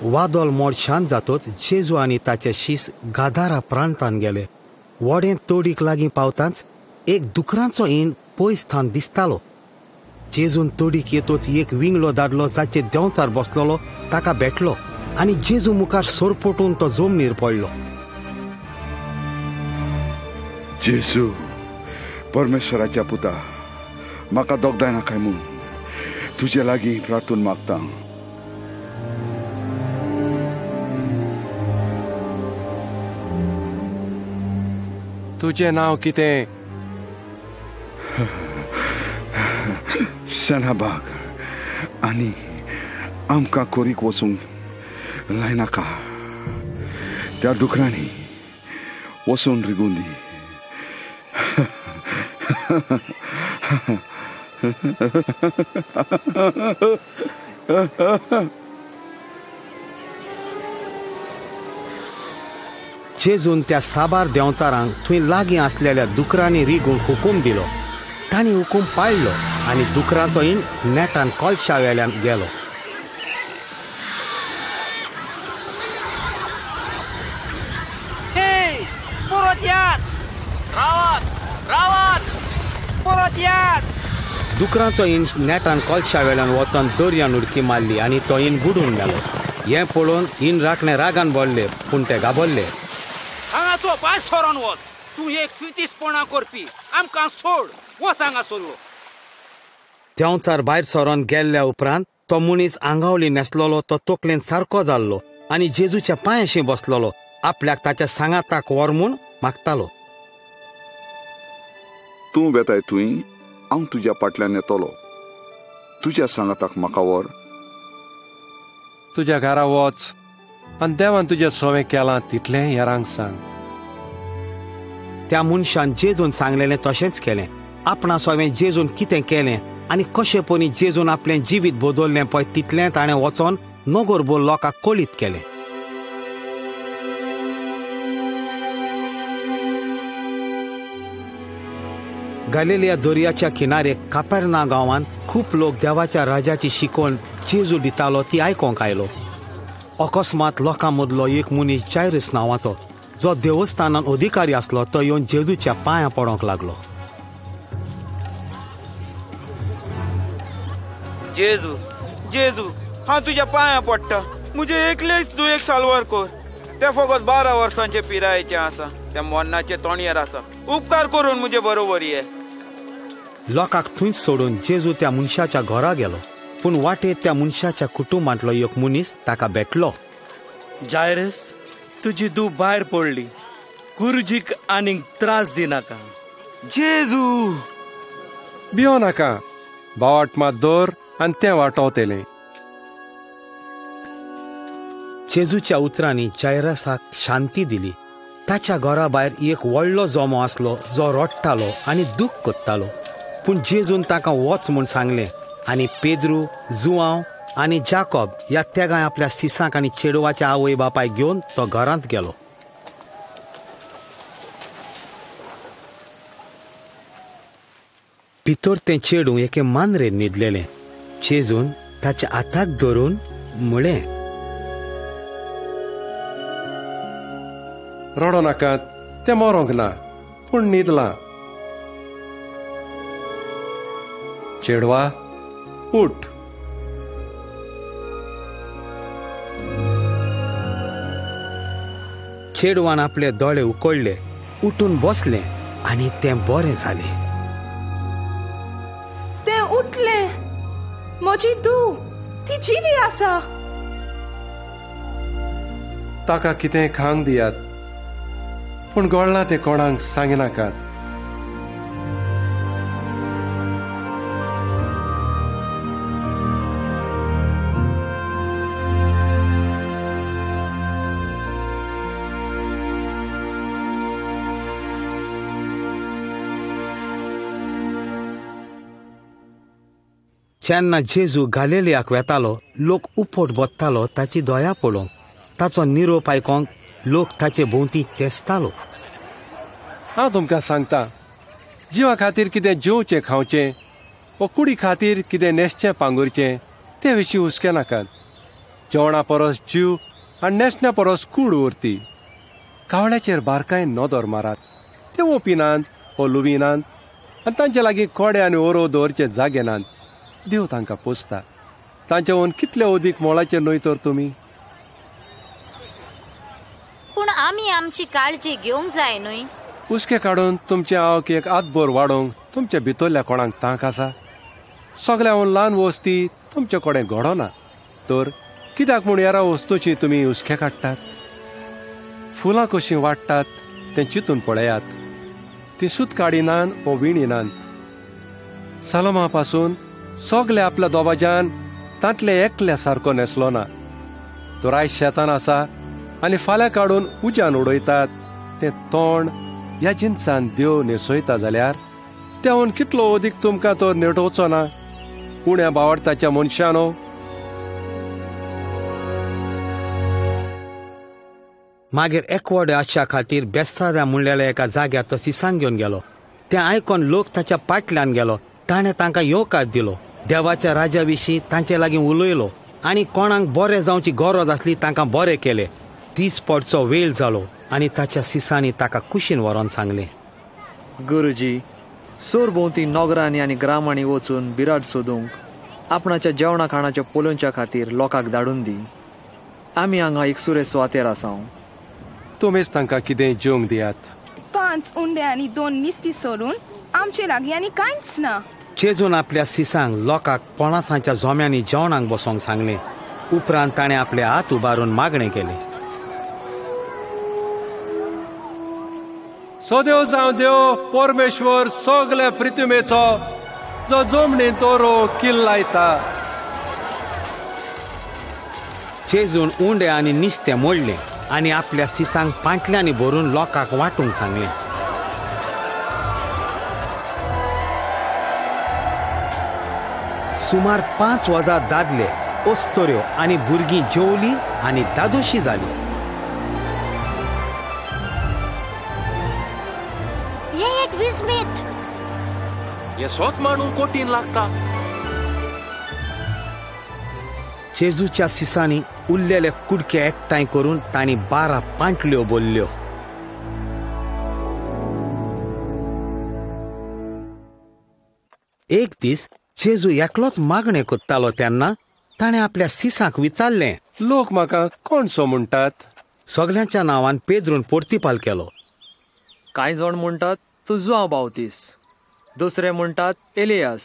वादळ मोड शांत जातोच जेजू आनी ताचे शीस गादारा प्रांतान गेले. वडें तोडीक लागीं पावतांच एक दुकरांचो इंड पयस थान दिसतालो. जेजून तोडीक येतोच एक विंगलो दादलो जाचे देंवचार बसलोलो ताका भेटलो आनी जेजू मुखार सोरपटून तो जमनीर पडलो. जेजू, परमेश्वराच्या पुता, म्हाका दोगदाय नाकाय म्हूण तुजे लागीं प्रार्थून मागता. तुजें नांव कितें? सेनाबाग, आनी आमकां कोरीक वचूंक लायनाका. त्या दुकरांनी वचून रिगून दी. जेजून त्या साबार देंवचारांक थंय लागीं आसलेल्या दुकरांनी रिगूंक हुकूम दिलो. तांणी हुकूम पाळलो आनी दुकरांचो इंड नेटान कॉलशा वेल्यान गेलो. परत यात, रावात, रावात, परत यात. दुकरांचो इंड नेटान कॉलशा वेल्यान वचोन दर्यान उडकी मारली आनी तो इंड बुडून गेलो. हें पळोवन इंड राखणे रागान बोडले, पूण ते गाबरले. हांगाचो भायर सोरोन वच. तूं एक फितीसपणां करपी. आमकां सोड. वच हांगासोर. देंवचार भायर सोरोन गेल्ल्या उपरांत तो मनीस आंगावली न्हेसलोलो तो तकलेन सारको जाल्लो आनी जेजूच्या पांयाशी बसलोलो. आपल्याक ताच्या सांगाताक व्हर म्हूण मागतालो. तूं बेताय थंय, हांव तुज्या फाटल्यान येतलो. तुज्या सांगाताक म्हाका व्हर. तुज्या घरा वच आनी देवान तुजें सोवें केलां तितलें हेरांक सांग. त्या मनशान जेजून सांगलेलें तशेंच केलें. आपणा सोवें जेजून कितें केलें आनी कशेपणी जेजून आपलें जिवीत बदललें पळय तितलें ताणें वचोन नगरभर लोकांक कळीत केलें. गलिलिया दर्याच्या किनारेक कापेर्ना गांवांत खूब लोक देवाच्या राजाची शिकवण जेजू दितालो ती आयकोंक आयलो. अकस्मात लोकां मदलो एक मनीस जायरस नांवाचो, जो देवस्थानान अधिकारी आसलो, तो येवन जेजूच्या पांयां पडोंक लागलो. जेजू जेजू हांव तुज्या पांयां पडटा. म्हजे एकलेच तूं एक साल्वार कोर. ते फकत 12 वर्सांचे पिरायेचे आसा. त्या मोन्नाचे तोणयेर आसा. उपकार करून म्हजे बरोबर ये. लोकांक थंयच सोडून जेजू त्या मनशाच्या घरा गेलो. पूण वाटेर त्या मनशाच्या कुटुंबांतलो एक मनीस ताका भेटलो. जायरस, तुजी धूव भायर पडली. गुरुजीक आनीक त्रास दिनाका. जेजू भियो नाका. बावाट मात दवर आनी तें वाटवतलें. जेजूच्या उतरांनी जायरसाक शांती दिली. ताच्या घरा भायर एक व्हडलो जोमो आसलो, जो रडटालो आनी दूख कोत्तालो. पूण जेजून ताका वच म्हूण सांगलें आनी पेद्रू, जुआंव आनी जाकोब ह्या तेगाय आपल्या सिसांक आनी चेडवाच्या आवय बापायक घेवन तो घरांत गेलो. भितर तें चेडूं एके मांद्रेन न्हिदलेलें. जेजून ताच्या हाताक धरून म्हळें, रडो नाकात, तें मरोंक ना, पूण न्हिदलां. चेडवा, उठ. चेडवान आपले दोळे उकडले, उठून बसलें आनी तें बरें जालें. तें उठलें. म्हजी धूव ती जिवी आसा. ताका कितें खावंक दियात, पूण गोळना तें कोणाक सांगिनाकात. जेन्ना जेजू गलिलियाक वेतालो, लोक उपोट बत्तालो ताची दया पळोवंक. ताचो निरोप आयकोंक लोक ताचे भोंवती चेस्तालो. हांव तुमकां सांगता, जिवा खातीर कितें जेवचें खावचें वा कुडी खातीर कितें न्हेसचें पांगुरचें ते विशीं हुस्के नाकात. जेवणा परस जीव आनी न्हेसण्या परस कूड उरती. कावळ्याचेर बारकायेन नदर मारात. ते ओपिनात वो लुबिनात आनी तांचे लागीं कोडे आनी ओरो दवरचे जागे नात. देव तांकां पोसता. तांचे ओन कितले ओदीक मोलाचेर न्हय तर तुमी. पूण आमी आमची काळजी घेवंक जाय न्हय. उस्के काडून तुमचे आवक एक आदभर वाडोवंक तुमच्या भितरल्या कोणाक तांक आसा. सगळ्याहून ल्हान वस्ती तुमचे कडेन घडो ना, तर कित्याक म्हूण हेरा वस्तूची तुमी उस्के काडटात. फुलां कशीं वाडटात तें चिंतून पळयात. ती सूत काडिनात वो विणिनात. सालोमा पासून सगळे आपल्या दोबाज्यान तांतले एकल्या सारको नेसलो ना. तो आयज शेतान आसा आनी फाल्यां काडून उज्यान उडयतात. तें तोंड ह्या जिन्सान देव न्हेसयता जाल्यार तेहून कितलो अदीक तुमकां तो नेटोवचो ना. उण्या बावडताच्या मनशानो, मागीर एकवडे आशा खातीर बेस्ताद्या म्हणलेल्या एका जाग्यार तो सिसांक घेवन गेलो. तें आयकोन लोक ताच्या पाटल्यान गेलो. ताणें तांकां येवकार दिलो. देवाच्या राजा विशीं तांचे लागीं उलयलो आनी कोणाक बरें जावची गरज आसली तांकां बरें केलें. दीस पडचो वेळ जालो आनी ताच्या सिसांनी ताका कुशीन व्हरोन सांगलें, गुरुजी, सोर भोंवती नगरांनी आनी ग्रामांनी वचून बिराड सोदूंक आपणाच्या जेवणा खाणाच्या पोलोवच्या खातीर लोकांक धाडून दी. आमी हांगा एक सुरे सुवातेर आसां. तुमीच तांकां कितें जेवंक दियात. 5 उंडे आनी 2 निस्ती सोडून आमचे लागीं आनी कांयच ना. जेजून आपल्या सिसांक लोकांक पणसाच्या जोम्यांनी जेवणाक बसोंक सांगलें. उपरांत ताणें आपले हात उबारून मागणें केलें. सदैव जावं देव परमेश्वर सगळे पृथ्वीचो जो जमणी तोरो किल लायता. जेजून उंडे आनी निस्तें मोडलें आनी आपल्या सिसांक पांटल्यांनी भरून लोकांक वांटूंक सांगलें. सुमार 5 वजा दादले, ओस्तोऱ्यो आनी भुरगीं जेवलीं आनी दादोशी जालीं. हे एक विस्मीत. हे सोत मांडूंक कोटीन लागता. जेजूच्या सिसांनी उरलेले कुडके एकठांय करून तांणी 12 पांटल्यो बोल्ल्यो. एक दीस जेजू एकलोच मागणें कोत्तालो तेन्ना ताणें आपल्या सिसांक विचारलें, लोक म्हाका कोणसो म्हणटात? सगळ्यांच्या नांवान पेद्रून पोर्तिपाल केलो. कांय जाण म्हणटात तूं जुआंव बावतीस, दुसरे म्हणटात एलियास,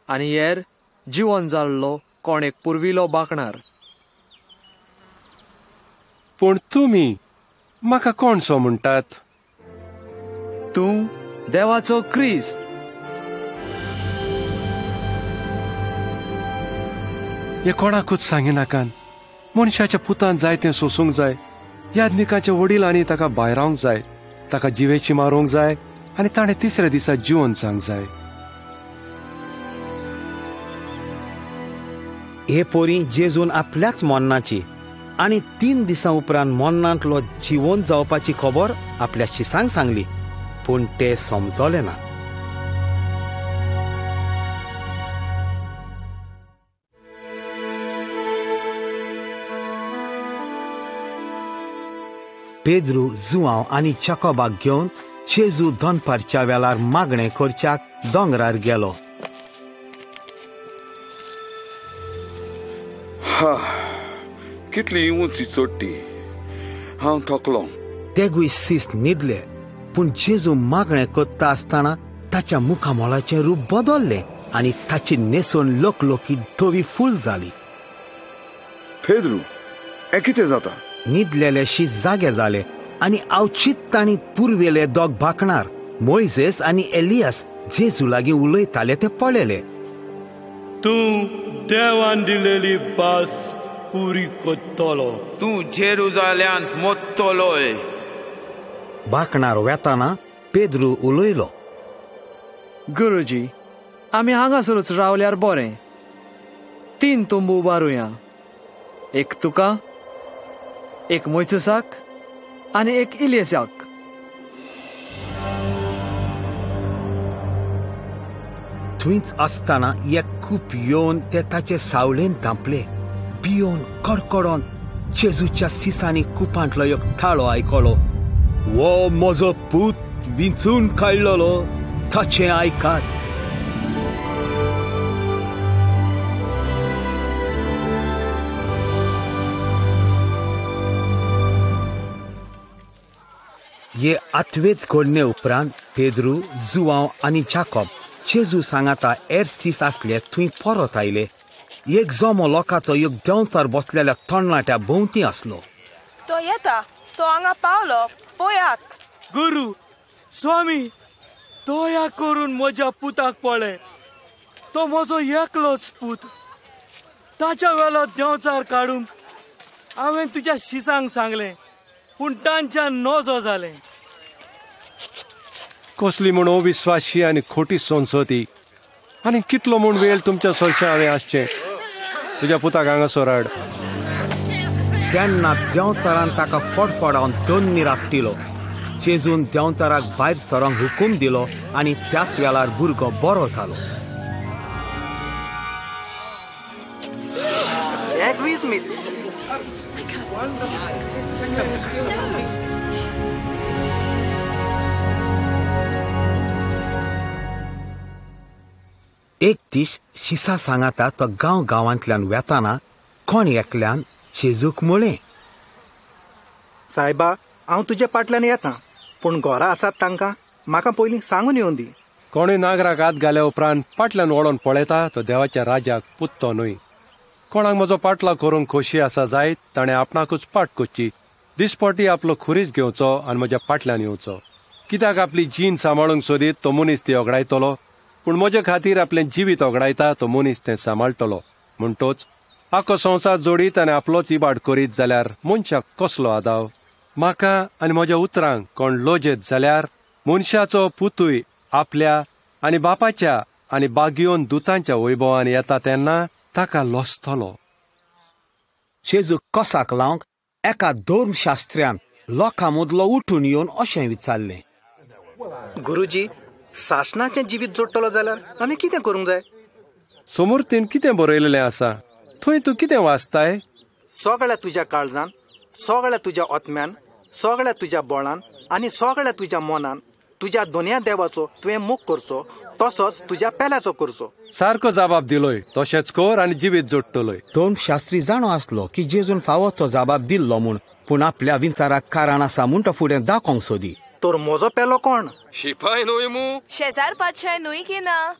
आनी हेर जिवन जाल्लो कोण एक पुर्विलो बाकणार. पूण तुमी म्हाका कोणसो म्हणटात? तूं देवाचो क्रिस्त. हे कोणाकूच सांगिनाकान. मनशाच्या पुतान जाय तें सोसूंक जाय. याज्ञिकाच्या वडिलांनी ताका भायर रावंक जाय, ताका जिवेची मारूंक जाय आनी ताणें तिसऱ्या दिसा जिवन जावंक जाय. हे पोरी जेजून आपल्याच मोन्नाची आनी 3 दिसां उपरांत मोन्नांतलो जिवन जावपाची खबर आपल्या शिसांक सांगली, पूण ते समजले ना. पेद्रू, जुआंव आनी जाकोबाक घेवन जेजू दनपारच्या वेळार मागणें करच्याक दोंगरार गेलो. कितली उंची चडटी, हांव थकलो. तेगूय सीस न्हिदले, पूण जेजू मागणें करता आसतना ताच्या मुखामोलाचें रूप बदल्लें आनी ताची नेसून लोकलोकी धवी फूल जाली. पेद्रू, हें कितें जाता? न्हिदलेले शीत जागे जाले आनी अवचित तांणी पुर्वेले दोग भाकणार मोइसेस आनी एलियास जेजू लागीं उलयताले ते पळयले. तूं देवान दिलेली भास पुरी कोत्तलो. तूं जेरुजाल्यांत मोत्तलोय. भाकणार वेताना पेद्रू उलयलो, गुरुजी, आमी हांगासरूच रावल्यार बरें. 3 तुंबू उबारुया, एक तुका, एक मोइसेसाक आनी एक इलियासाक. थंयच आसतना एक खूप येवन ते ताचे सावळेन धांपले. भियोन कडकडोन जेजूच्या सिसांनी कुपांतलो एक थाळो आयकलो. वो म्हजो पूत विंचून काडलेलो, ताचें आयकात. हे 8वेच घडणे उपरांत पेद्रू, जुआंव आनी जाकोब जेजू सांगाता सीस आसले थंय परत आयले. एक जमो लोकांचो एक देंवचार बसलेल्या तरणाट्या भोंवती आसलो. तो येता, तो हांगा पावलो, पळयात. गुरु, स्वामी, दया करून म्हज्या पुताक पळय. तो म्हजो एकलोच पूत. ताच्या वेलो देंवचार काडूंक हांवें तुज्या शिसांक सांगलें, पूण तांच्यान नजो जालें. कसली म्हूण अविश्वासी आनी खोटी संसती. आनी कितलो म्हूण वेळ तुमच्या सरशें हांवें आसचें. तुज्या पुताक हांगासर हाड. तेन्नाच देंवचारान ताका फडफडावन दोन्नी रापटिलो. जेजून देंवचाराक भायर सरोंक हुकूम दिलो आनी त्याच वेळार भुरगो बरो जालो. एक दीस शिसा सांगाता तो गांवांतल्यान वेताना कोण एकल्यान जेजूक म्हळें, सायबा, हांव तुज्या फाटल्यान येतां, पूण घोरां आसात तांकां म्हाका पयलीं सांगून येवन दी. कोणूय नागराक हात घाल्या उपरांत फाटल्यान वळोन पळयता तो देवाच्या राजाक पुत्तो न्हय. कोणाक म्हजो पाटला करूंक खोशी आसा जायत ताणें आपणाकूच पाट करची. दिसपटी आपलो खुरीच घेवचो आनी म्हज्या फाटल्यान येवचो. कित्याक आपली जीन सांबाळूंक सोदीत तो मनीस ती ओगडायतलो, पूण म्हजे खातीर आपलें जिवीत ओगडायता तो मनीस तें सांबाळटलो. म्हणटोच आख्खो संवसार जोडीत आनी आपलोच इबाड करीत जाल्यार मनशाक कसलो आदाव? म्हाका आनी म्हज्या उतरांक कोण लोजेत जाल्यार मनशाचो पुतूय आपल्या आनी बापाच्या आनी बागयोन दुतांच्या वैभवान येता तेन्ना ताका लोसतलो. जेजू कसाक लावंक एका धर्मशास्त्र्यान लोकां मदलो उठून येवन अशें विचारलें, गुरुजी, सासणाचें जिवीत जोडटलो जाल्यार आमी कितें करूंक जाय? समृतीन कितें बरयलेलें आसा थंय तूं कितें वाचताय? सगळ्या तुज्या काळजान, सगळ्या तुज्या आत्म्यान, सगळ्या तुज्या बोळान आनी सगळ्या तुज्या मनान तुज्या दोनया देवाचो तुवें मोग करचो, तसोच तुज्या पेल्याचो करचो. सारको जबाब दिलोय, तशेंच कर आनी जिवीत जोडटलोय. धर्मशास्त्री जाणो आसलो की जेजून फावो तो जबाब दिल्लो म्हूण, पूण आपल्या विचाराक कारण आसा म्हूण तो फुडें दाखोवंक सोदी. तर म्हजो पेलो कोण? शिपाय न्हय मू, शेजार पातशाय न्हय की ना?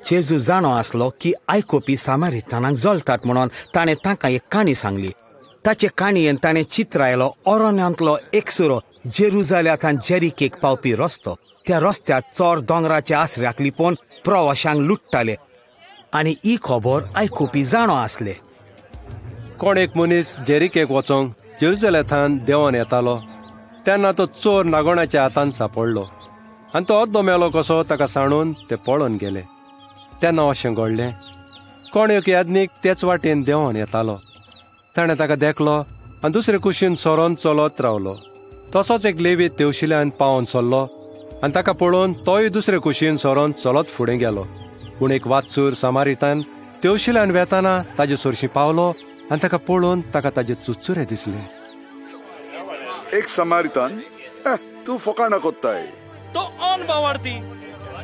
जेजू जाणो आसलो की आयकोपी सामारितानांक जळटात म्हणून ताणें तांकां एक काणी सांगली. ताचे काणयेन ताणें चित्रायलो अरण्यांतलो एक सुरो जेरुजाल्यांतल्यान जेरिकेक पावपी रस्तो. त्या रस्त्यात चोर दोंगराच्या आसऱ्याक लिपोवन प्रवाशांक लुट्टाले आनी ही खबर आयकोपी जाणो आसले. कोण एक मनीस जेरिकेक वचोंक जेरुजाल्यांतल्यान देंवन येतालो तेन्ना तो चोर नागोणाच्या हातांत सांपडलो आनी तो अर्दो मेलो कसो ताका सांडून ते पळोवन गेले. तेन्ना अशें घडलें, कोण एक यादनीक तेच वाटेन देंवन येतालो. ताणें ताका देखलो आनी दुसरे कुशीन सोरोन चलत रावलो. तसोच एक लेवी तेवशिल्यान पावोन सरलो आनी ताका पळोवन तोय दुसरे कुशीन सोरोन चलत फुडें गेलो. पूण एक वाचूर सामारितान तेवशिल्यान वेताना ताजे सोरशीं पावलो आनी ताका पळोवन ताका ताजे चुचुरे दिसले. एक सामारितान, तूं फकाणां कोत्ताय? तो अनबावार्थी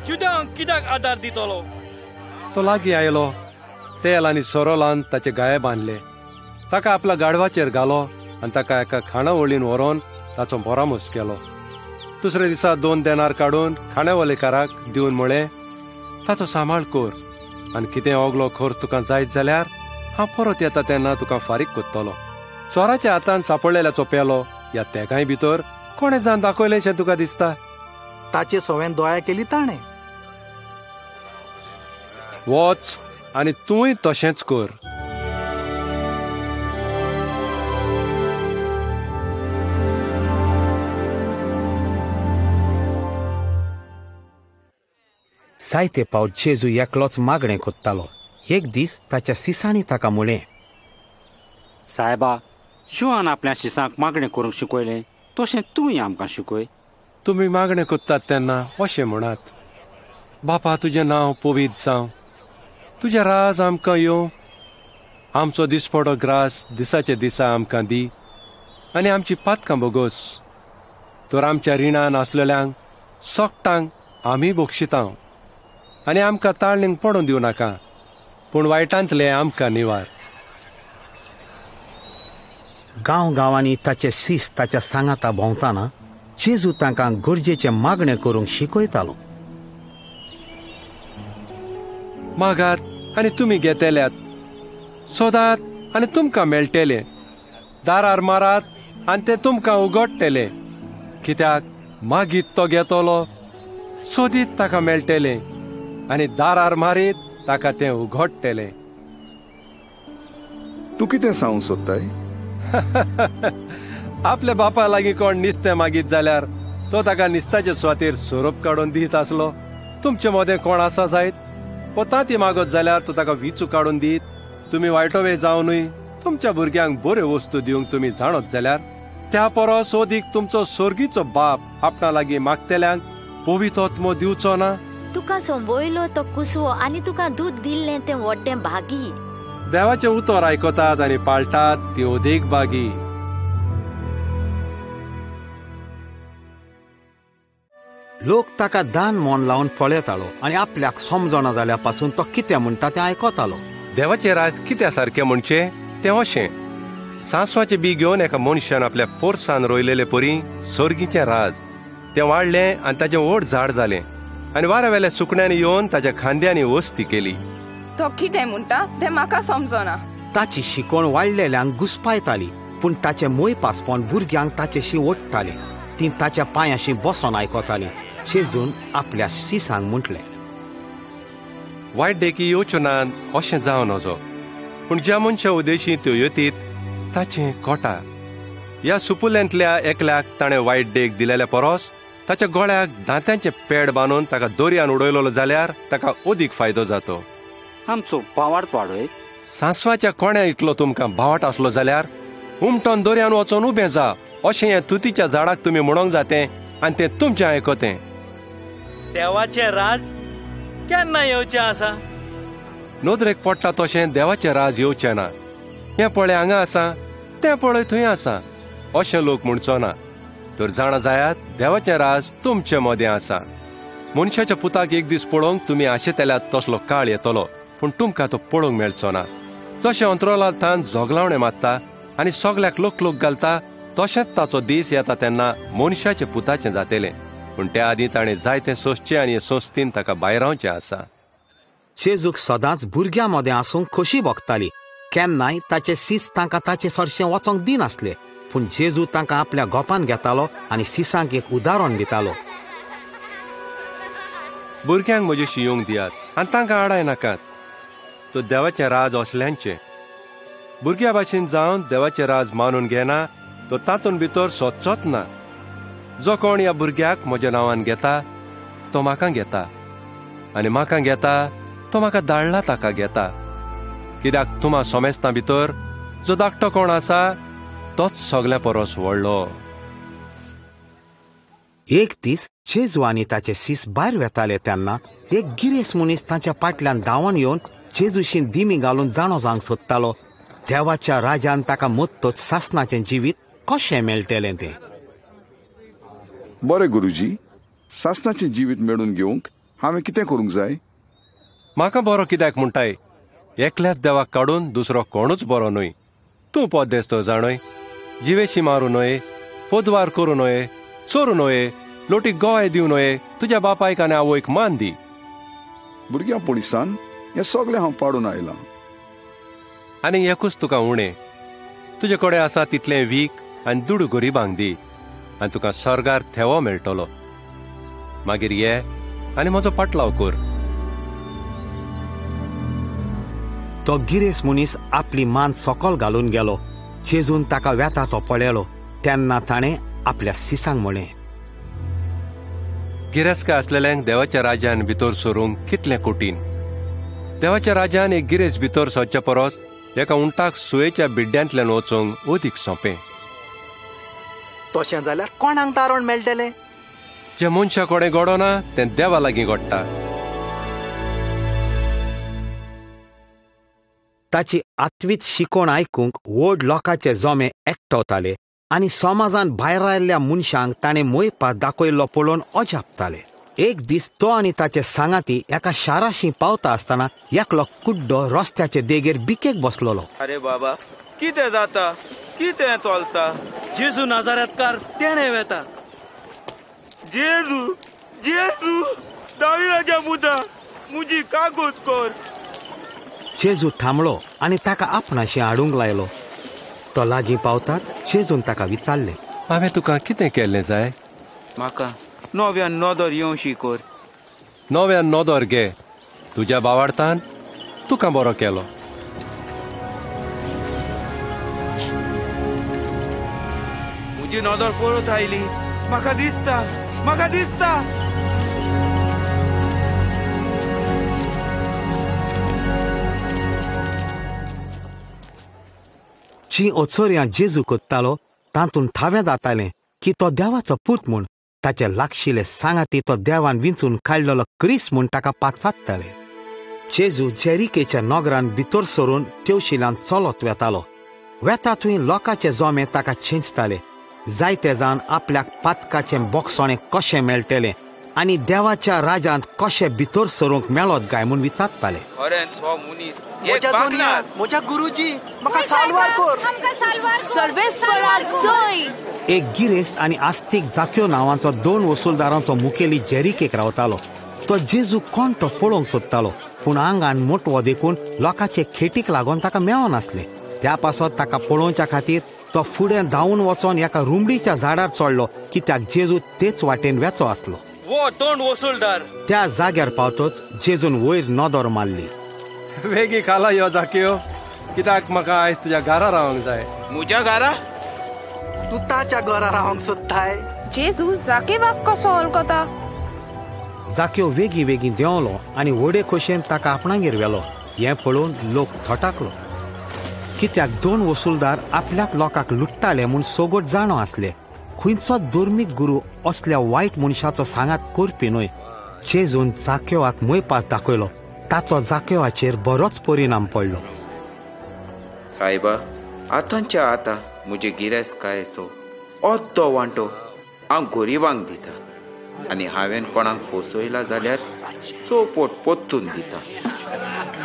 जुद्यांक कित्याक आदार दितलो? तो लागीं आयलो, तेल आनी सोरोलान ताचे गाये बांदले, ताका आपल्या गाडवाचेर घालो आनी ताका एका खाणावळीन व्हरोन ताचो मोरामूस केलो. दुसरे दिसा 2 देनार काडून खाणावळीकाराक दिवन म्हळें, ताचो सांबाळ कर आनी कितें ओगलो खर्च तुका जायत जाल्यार हांव परत येता तेन्ना तुका फारीक कोत्तलो. चोराच्या हातान सांपडलेल्याचो पेलो ह्या तेगाय भितर कोणें जावन दाखयलेशें तुका दिसता? ताचे सवें दोया केली ताणें. वच आनी तूंय तशेंच कर. जायते पावट जेजू एकलोच मागणें कोत्तालो. एक दीस ताच्या सिसांनी ताका म्हळें, सायबा, शिवान आपल्या शिसांक मागणें करूंक शिकयलें तशें तुवें आमकां शिकय. तुमी मागणें कोत्तात तेन्ना अशें म्हणात, बापा, तुजें नांव पवित्र जावं, तुजें राज आमकां येवं, आमचो दिसपडो ग्रास दिसाचे दिसा आमकां दी आनी आमची पातकां बोगोस. तर आमच्या रिणान आसलेल्यांक सोगटांक आमी बक्षितांव आनी आमकां ताळणेंक पडून दिवं नाका, पूण वायटांतले आमकां निवार. गांवांनी ताचे सीस ताच्या सांगाता भोंवताना जेजू तांकां गरजेचे मागणें करूंक शिकयतालो. मागात आनी तुमी घेतल्यात, सोदात आनी तुमकां मेळटलें, दारार मारात आनी ते तुमकां उगडटले. कित्याक मागीत तो घेतलो, सोदीत ताका मेळटलें आनी दारार मारीत ताका तें उगडटलें. तूं कितें सांगूंक सोदताय? आपल्या बापा लागीं कोण निस्तें मागीत जाल्यार तो ताका निस्ताचे सुवातेर सोरोप काडून दीत आसलो. तुमचे मदें कोण आसा जायत, वो तांती मागत जाल्यार तो ताका विचू काडून दीत. तुमी वायटोवे जावनूय तुमच्या भुरग्यांक बऱ्यो वस्तू दिवंक तुमी जाणत जाल्यार त्या परस ओदीक तुमचो स्वर्गीचो बाप आपणा लागीं मागतेल्यांक पवित्र आत्मो दिवचो ना? तुका सोंबयलो तो कुसवो आनी तुका दूद दिल्लें तें व्हडलें भागी. देवाचें उतर आयकतात आनी पाळटात ती ओदेक बागी. लोक ताका दान मोन लावन पळयतालो आनी आपल्याक समजना जाल्या पासून तो कितें म्हणटा तें आयकतालो. देवाचें राज कित्या सारकें म्हणचें तें अशें, सांसवाचें बी घेवन एका मनशान आपल्या पोरसान रोयलेले परी सर्गीचें राज तें वाडलें आनी ताचें व्हड झाड जालें आनी वाऱ्यावेल्या सुकण्यांनी येवन ताच्या खांद्यांनी वस्ती केली. तो कितें म्हणटा तें म्हाका समजना. ताची शिकवण वाडलेल्यांक घुस्पायताली, पूण ताचें मोय पासपण भुरग्यांक ताचेशी ओडटालें. ती ताच्या पांयाशी बसून आयकताली. जेजून आपल्या शिसांक म्हटलें, वायट देखी येवच्यो नात अशें जावन वचो, पूण ज्या मनशा उद्देशी त्यो येतीत ताचें कोटा. ह्या सुपुल्यांतल्या एकल्याक ताणें वायट देख दिलेल्या परस ताच्या गळ्याक दांत्यांचे पेड बांदून ताका दोरयान उडयलो जाल्यार ताका अदीक फायदो जातो. आमचो भावार्थ वाडय. सांसवाच्या कोण्या इतलो तुमकां भावाट आसलो जाल्यार उमटोन दोरयान वचोन उबें जा अशें हे तुतीच्या झाडाक तुमी म्हणोंक जातें आनी तें तुमचें आयकतें. देवाचें राज केन्ना येवचें आसा? नोदरेक पडटा तशें देवाचें राज येवचें ना. हें पळय हांगा आसा, तें पळय थंय आसा अशें लोक म्हणचो ना. तर जाणा जायात देवाचें राज तुमचे मदें आसा. मनशाच्या पुताक एक दीस पळोवंक तुमी आशेतल्यात तसलो काळ येतलो, पूण तुमकां तो पळोवंक मेळचो ना. जशें अंतराळांत जोगलावणें मारता आनी सगल्याक लोक घालता, तशेंच ताचो दीस येता तेन्ना मनशाच्या पुताचें जातलें. पूण त्या आदीं ताणें जायतें सोंसचें आनी सोंसतीन ताका भायर रावचें आसा. जेजूक सदांच भुरग्यां मदें आसूंक खोशी भोगताली. केन्नाय ताचें सीस तांकां ताचे सरशें वचोंक दिनासलें, पूण जेजू तांकां आपल्या गोपान घेतालो आनी सिसांक एक उदाहरण दितालो. भुरग्यांक म्हजेशी येवंक दियात आनी तांकां आडाय नाकात. तो देवाचें राज असल्यांचें. भुरग्या भाशेन जावन देवाचें राज मानून घेना तो तातूंत भितर सोदचोच ना. जो कोण ह्या भुरग्याक म्हज्या नांवान घेता तो म्हाका घेता, आनी म्हाका घेता तो म्हाका धाडला ताका घेता. कित्याक तुमा सोमेस्तां भितर जो धाकटो कोण आसा तोच सगल्या परस व्हडलो. एक दीस जेजू आनी ताचे सीस भायर वेताले तेन्ना एक गिरेस मनीस तांच्या फाटल्यान धांवून येवन जेजूशी दिमी घालून जाणो जावंक सोदतालो देवाच्या राजान ताका मत्तोच सासणाचें जिवीत कशें मेळटलें तें. बरें गुरुजी, सासणाचें जिवीत मेळून घेवंक हांवें कितें करूंक जाय? म्हाका बरो कित्याक म्हणटाय? एकल्याच देवाक काडून दुसरो कोणूच बरो न्हय. तूं पोद्देस तो जाणय, जिवेशी मारूं न्हय, पोदवार करूं न्हय, चोरूं न्हय, लोटीक गोवाय दिवं न्हय, तुज्या बापायक आनी आवयक मान दी. भुरग्यापणीसान हें सगळें हांव पाडून आयलां. आनी एकूच तुका उणें. तुजे कडेन आसा तितलें वीक आनी दूड गरिबांक दी, आनी तुका सर्गार थेवो मेळटलो. मागीर ये आनी म्हजो पाटलाव कर. तो गिरेस मनीस आपली मान सकल घालून गेलो. जेजून ताका वेता तो पळयलो तेन्ना ताणें आपल्या सिसांक म्हळें, गिरेस्का आसलेल्यांक देवाच्या राज्यान भितर सरूंक कितलें कठीण. देवाच्या राज्यान एक गिरेस भितर सरच्या परस एका उंटाक सुयेच्या बिड्ड्यांतल्यान वचोंक अदीक सोंपें. तशें जाल्यार कोणाक दारोण मेळटलें? जे मनशा कडेन घडो ना तें देवा लागीं घडटा. ताची आत्वीत शिकोण आयकूंक व्हड लोकांचे जोमे एकठावताले आनी समाजान भायर आयिल्ल्या मनशांक ताणें मोयपात दाखयल्लो पळोवन अजापताले. एक दीस तो आनी ताचे सांगाती एका शाराशी पावता आसतना एकलो कुड्डो रस्त्याचे देगेर बिकेक बसलोलो. अरे बाबा, कितें जाता? कितें चलता? जेजू नाजारेतकार तेणे वेता. जेजू, जेजू, दाविदाच्या पुता, म्हजी काकूट कर. जेजू थांबलो आनी ताका आपणाशी हाडूंक लायलो. तो लागीं पावताच जेजून ताका विचारलें, हांवें तुका कितें केल्लें जाय? म्हाका नव्यान नोदोर येवशी कर. नव्यान नोदोर घे. तुज्या बावार्थान तुका बरो केलो. म्हजी नोदोर परत आयली. म्हाका दिसता, म्हाका दिसता. जी ओचोऱ्यां जेजू कोत्तालो तातूंत थावें जातालें की तो देवाचो पूत म्हूण. ताचे लागशिल्ले सांगाती तो देवान विंचून काडलेलो क्रिस म्हूण ताका पाचात्ताले. जेजू जेरिकेच्या नगरान भितर सरून तेवशिलान चलत वेतालो. वेता थंय लोकांचे जोमे ताका चिंचताले. जायते जावन आपल्याक पातकाचें बोगसोणें कशें मेळटलें आनी देवाच्या राज्यांत कशें भितर सरूंक मेळत काय म्हूण विचारताले. खरेंच हो मनीस म्हज्या गुरुजी, म्हाका साल्वार कर. एक गिरेस्त आनी आस्तीक जाक्यो नांवांचो 2 वसूलदारांचो मुखेली जेरिकेक रावतालो. तो जेजू कोण तो पळोवंक सोदतालो, पूण आंगान मोटवो देखून लोकांचे खेटीक लागून ताका मेळनासलें. त्या पासत ताका पळोवच्या खातीर तो फुडें धांवन वचोन एका रुमडीच्या झाडार चडलो कित्याक जेजू तेच वाटेन वेचो आसलो. वो तोंड वसूलदार त्या जाग्यार पावतोच जेजून वयर नदर मारली. वेगी खाला यो जाक्यो, कित्याक म्हाका आयज तुज्या घरा रावंक जाय. म्हज्या घरा? तू ताच्या घरा रावंक सोदताय? जेजू जाकेवाक कसो वळखता? जाक्यो वेगी वेगी देंवलो आनी व्हडे खोशेन ताका आपणागेर व्हेलो. हें पळोवन लोक थोटाकलो, कित्याक 2 वसूलदार आपल्याच लोकांक लुट्टाले म्हूण सोगोट जाणो आसले. खंयचोच धर्मीक गुरू असल्या वायट मनशाचो सांगात करपी न्हय. जेजून जाक्योवाक मोयपास दाखयलो. ताचो जाक्योवाचेर बरोच परिणाम पडलो. सायबा, आतांच्या आतां म्हजे गिरेस्तकायेचो अर्दो वांटो हांव गरिबांक दिता आनी हांवें कोणाक फसयला जाल्यार चौपट पोत्तून दिता.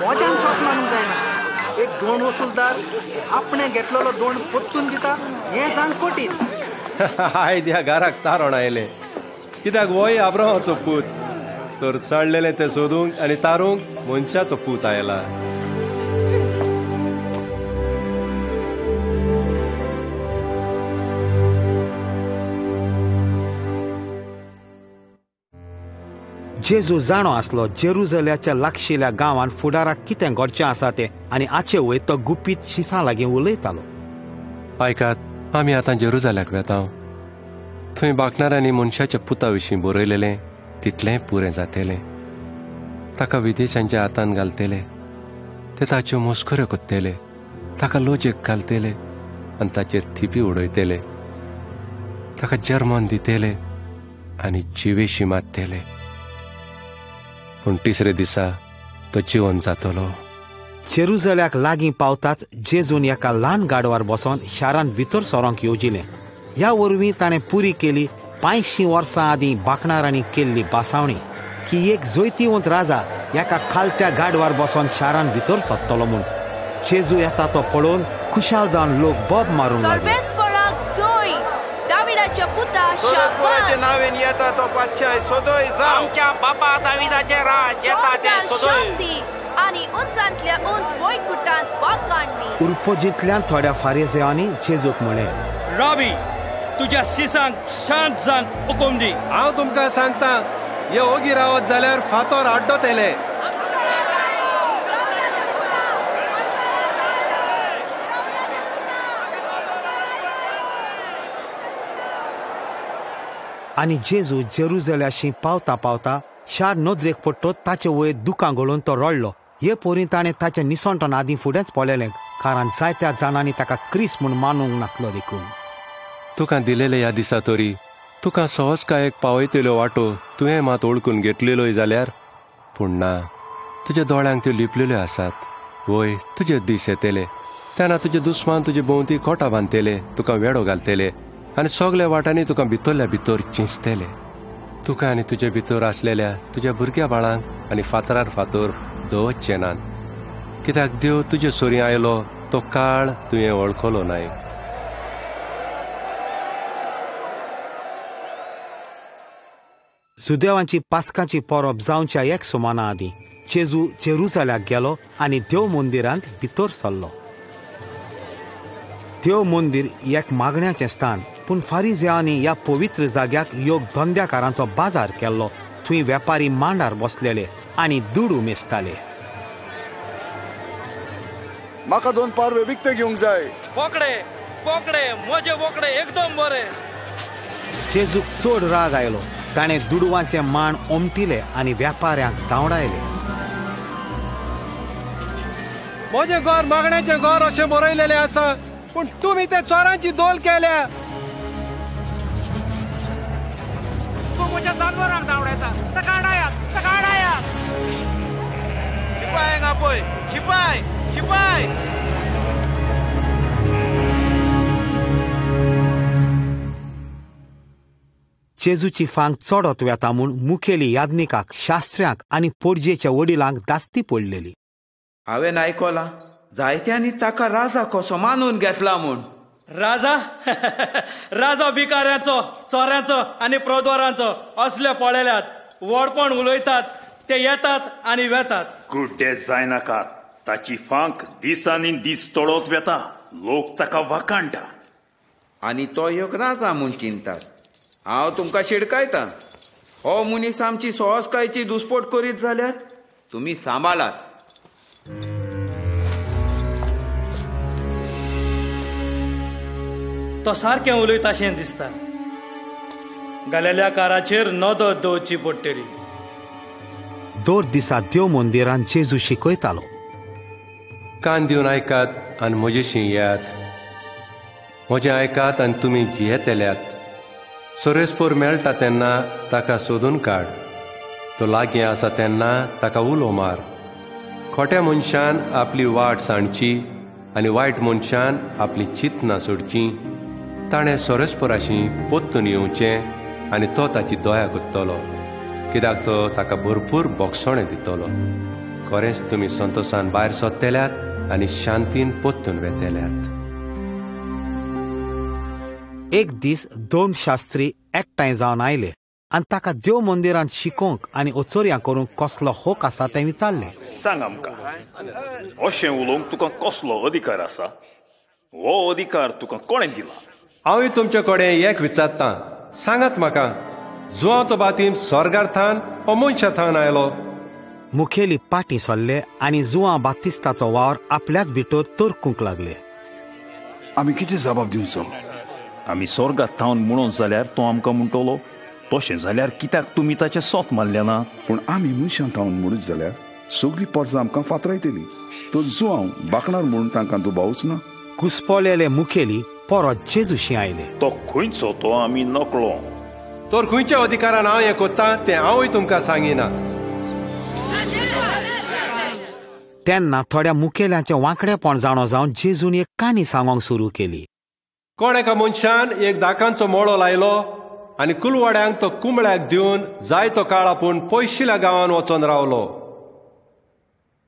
मोज्यान शॉक मारूंक जायना. एक 2 वसूलदार आपणे घेतलेलो 2 पोत्तून दिता हें जाण कोटीन. आयज ह्या घराक तारण आयले कित्याक वय अब्राहामाचो पूत, तर सडलेले ते सोदूंक आनी तारूंक मनशाचो पूत आयला. जेजू जाणो आसलो जेरुजल्याच्या लागशिल्ल्या गांवांत फुडाराक कितें घडचें आसा तें आनी आचे वयर तो गुपीत शिसां लागीं उलयतालो. आयकात, आमी आतां जेरुजल्याक वेता. थंय बाकणाऱ्यांनी मनशाच्या पुता विशीं बरयलेलें तितलें पुरें जातलें. ताका विदेशांच्या हातान घालतले, ते ताच्यो मस्कऱ्यो कोत्तले, ताका लोजेक घालतले आनी ताचेर थिपी उडयतले, ताका जर्मन दितले आनी जिवेशी मारतले. पूण 3रे दिसा तो जिवन जातलो. जेरुजल्याक लागीं पावताच जेजून एका ल्हान गाडवार बसोन शारांत भितर सरोंक येवजिलें. ह्या वरवीं ताणें पुरी केली 500 वर्सां आदीं बाकणारांनी केल्ली बासावणी की एक जैतिवंत राजा एका खालत्या गाडवार बसोन शारांत भितर सोदतलो म्हूण. जेजू येता तो पळोवन खुशाल जावन लोक बोब मारूंक लागले. दाविदाच्या पुता शाबास. नावेन येता तो पातशाय सोदोय जावं. आमच्या बापा दाविदाचे राज येता ते सोदोय. आणि उंचांतल्या उंच वैकुंठांत वाकाणणी. उर्पोजींतल्यान थोड्या फारिसेयांनी जेजूक म्हळें, राबी, तुज्या शिसांक शांत जावन हुकूम दी. हांव तुमकां सांगता, हे ओगी रावत जाल्यार फातोर आड्डोतेले. आनी जेजू जेरुजल्याशी पावता पावता शार नदरेक पडटो ताचे वयर दुकां घडोवन तो रडलो. हे पोरी ताणें ताचें निसंटन आदीं फुडेंच पळयलें, कारण जायत्या जाणांनी ताका क्रिस्त म्हूण मानूंक नासलो देखून. तुका दिलेले ह्या दिसा तरी तुका सहजकायेक पावयतल्यो वाटो तुवें मात ओळखून घेतलेलोय जाल्यार, पूण ना, तुज्या दोळ्यांक त्यो लिपलेल्यो आसात. वय तुजे दीस येतले तेन्ना तुजे दुस्मान तुजे भोंवती खोटा बांदतले, तुका वेडो घालतले आनी सगल्या वाटांनी तुका भितरल्या भितर चिंचतले. तुका आनी तुजे भितर आसलेल्या तुज्या भुरग्या बाळांक आनी फातरार फातर दवरचें नात, कित्याक देव तुजे सोरी आयलो तो काळ तुवें वळखलो नाय. सुदैवांची पास्काची परब जावच्या 1 सुमाना आदीं जेजू जेरुजल्याक गेलो आनी देव मंदिरांत भितर सरलो. देव मंदिर एक मागण्याचें स्थान, पूण फारिसेयांनी ह्या पवित्र जाग्याक योग धंद्याकारांचो बाजार केल्लो. थंय वेपारी मांडार बसलेले आनी दूड उमेजताले. म्हाका 2 पारवे विकते घेवंक जाय. बोकडे बोकडे म्हजे बोकडे एकदम बरे. जेजूक चड राग आयलो. ताणें दुडवांचे मांड ओमटिले आनी वेपाऱ्यांक धांवडायले. म्हजें घर मागण्याचें घर अशें बरयलेलें आसा, पूण तुमी ते चोरांची दोल केल्या. तूं म्हज्या जानवरांक धांवडायता. ताका आडायात, ताका आडायात. शिपायांक आपय, शिपाय, शिपाय. जेजूची फांक चडत वेता म्हूण मुखेली याज्ञिकाक, शास्त्र्यांक आनी पोरजेच्या वडिलांक दास्ती पडलेली. हांवें आयकलां जायत्यांनी ताका राजा कसो मानून घेतला म्हूण. राजा राजा भिकाऱ्यांचो, चोऱ्यांचो आनी प्रद्वारांचो असले पळयल्यात. व्हडपण उलयतात, ते येतात आनी वेतात. कुड्डे जायनाकात. ताची फांक दिसांनी दीस तोडत वेता. लोक ताका वाखाणटा. आनी तो एक राजा म्हूण चिंतात. हांव तुमकां शिडकायतां, हो मनीस आमची सोसकायची दुस्पोट करीत जाल्यार तुमी सांबाळात. तो सारकें उलयताशें दिसता. घालेल्या काराचेर नदर दवरची पडटली. दोन दिसा देव मंदिरांत जेजू शिकयतालो. कान दिवन आयकात आनी म्हजेशी येयात. म्हजें आयकात आनी तुमी जियेतेल्यात. सोरेस्पोर मेळटा तेन्ना ताका सोदून काड. तो लागीं आसा तेन्ना ताका उलो मार. खोट्या मनशान आपली वाट सांडची आनी वायट मनशान आपली चिंतना सोडची. ताणें सोरेस्पोराशी पोत्तून येवचें आनी तो ताची दोया कोत्तलो, कित्याक तो ताका भरपूर बोगसोणें दितलो. खरेंच तुमी संतोशान भायर सोदतेल्यात आनी शांतीन पोत्तून वेतेल्यात. एक दीस दोन शास्त्री एकठांय जावन आयले आनी ताका देव मंदिरांत शिकोवंक आनी ओचोऱ्यां करूंक कसलो होक आसा तें विचारलें. सांग आमकां, अशें उलोवंक तुका कसलो अधिकार आसा? हो अधिकार तुका कोणें दिला? हांवूय तुमचे कडेन एक विचारतां, सांगात म्हाका, जुआं तो बातीम स्वर्गार थान हो मनशा थान आयलो? मुखेली पाटी सोल्ले आनी जुआं बातिस्ताचो वावर आपल्याच भितर तोरकूंक लागले. आमी कितें जबाब दिवचो? आमी स्वर्गांत थावन म्हणून जाल्यार तो आमकां म्हणटलो, तशें जाल्यार कित्याक तुमी ताचें सोत मारलें ना? पूण आमी मनशां थावन म्हणूच जाल्यार सगळीं पर्जां आमकां फातरायतली. तो जुआंव बाकणार म्हणून तांकां दुबावूच ना. घुस्पोलेले मुखेली परत जेजूशी आयले. तो खंयचो तो आमी नकळो. तर खंयच्या अधिकारान हांव हें कोत्तां तें हांवूय तुमकां सांगिना. तेन्ना थोड्या मुखेल्यांचें वांकडेपण जाणो जावन जेजून एक काणी सांगोंक सुरू केली. कोण एका मनशान एक दाकांचो मोळो लायलो आनी कुलवाड्यांक तो कुंबळ्याक दिवन जाय तो काळ आपूण पयशिल्या गांवांत वचोन रावलो.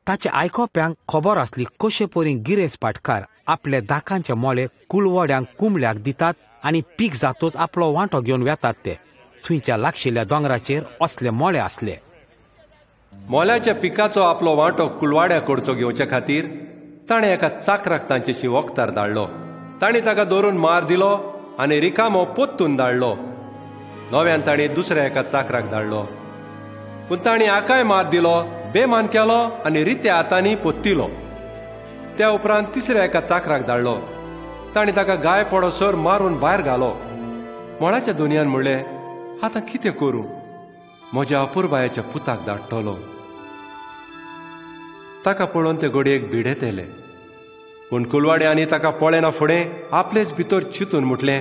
ताचे आयकोप्यांक खबर आसली कशे परीन गिरेस्त पाटकार आपले दाकांचे मोळे कुलवड्यांक कुंबळ्याक दितात आनी पीक जातूच आपलो वांटो घेवन वेतात. ते थंयच्या लागशिल्ल्या दोंगराचेर असले मोळे आसले. मोल्याच्या पिकाचो आपलो वांटो कुलवाड्याक कडचो घेवचे खातीर ताणें एका चाकराक तांचेशी वखदार धाडलो. तांणी ताका धरून मार दिलो आनी रिकामो पोत्तून धाडलो. नव्यान तांणी दुसऱ्या एका चाकराक धाडलो, पूण तांणी आकाय मार दिलो, बेमान केलो आनी रित्या हातांनी पोत्तिलो. त्या उपरांत तिसऱ्या एका चाकराक धाडलो. तांणी ताका गाय पडोसर मारून भायर घालो. मोळाच्या दोनयान म्हणलें, आतां कितें करूं? म्हज्या अपुरबायाच्या पुताक धाडटलो. ताका पळोवन ते घडयेक भिडेतेले. पूण कुलवाड्यांनी ताका पळयना फुडें आपलेच भितर चिंतून म्हटलें,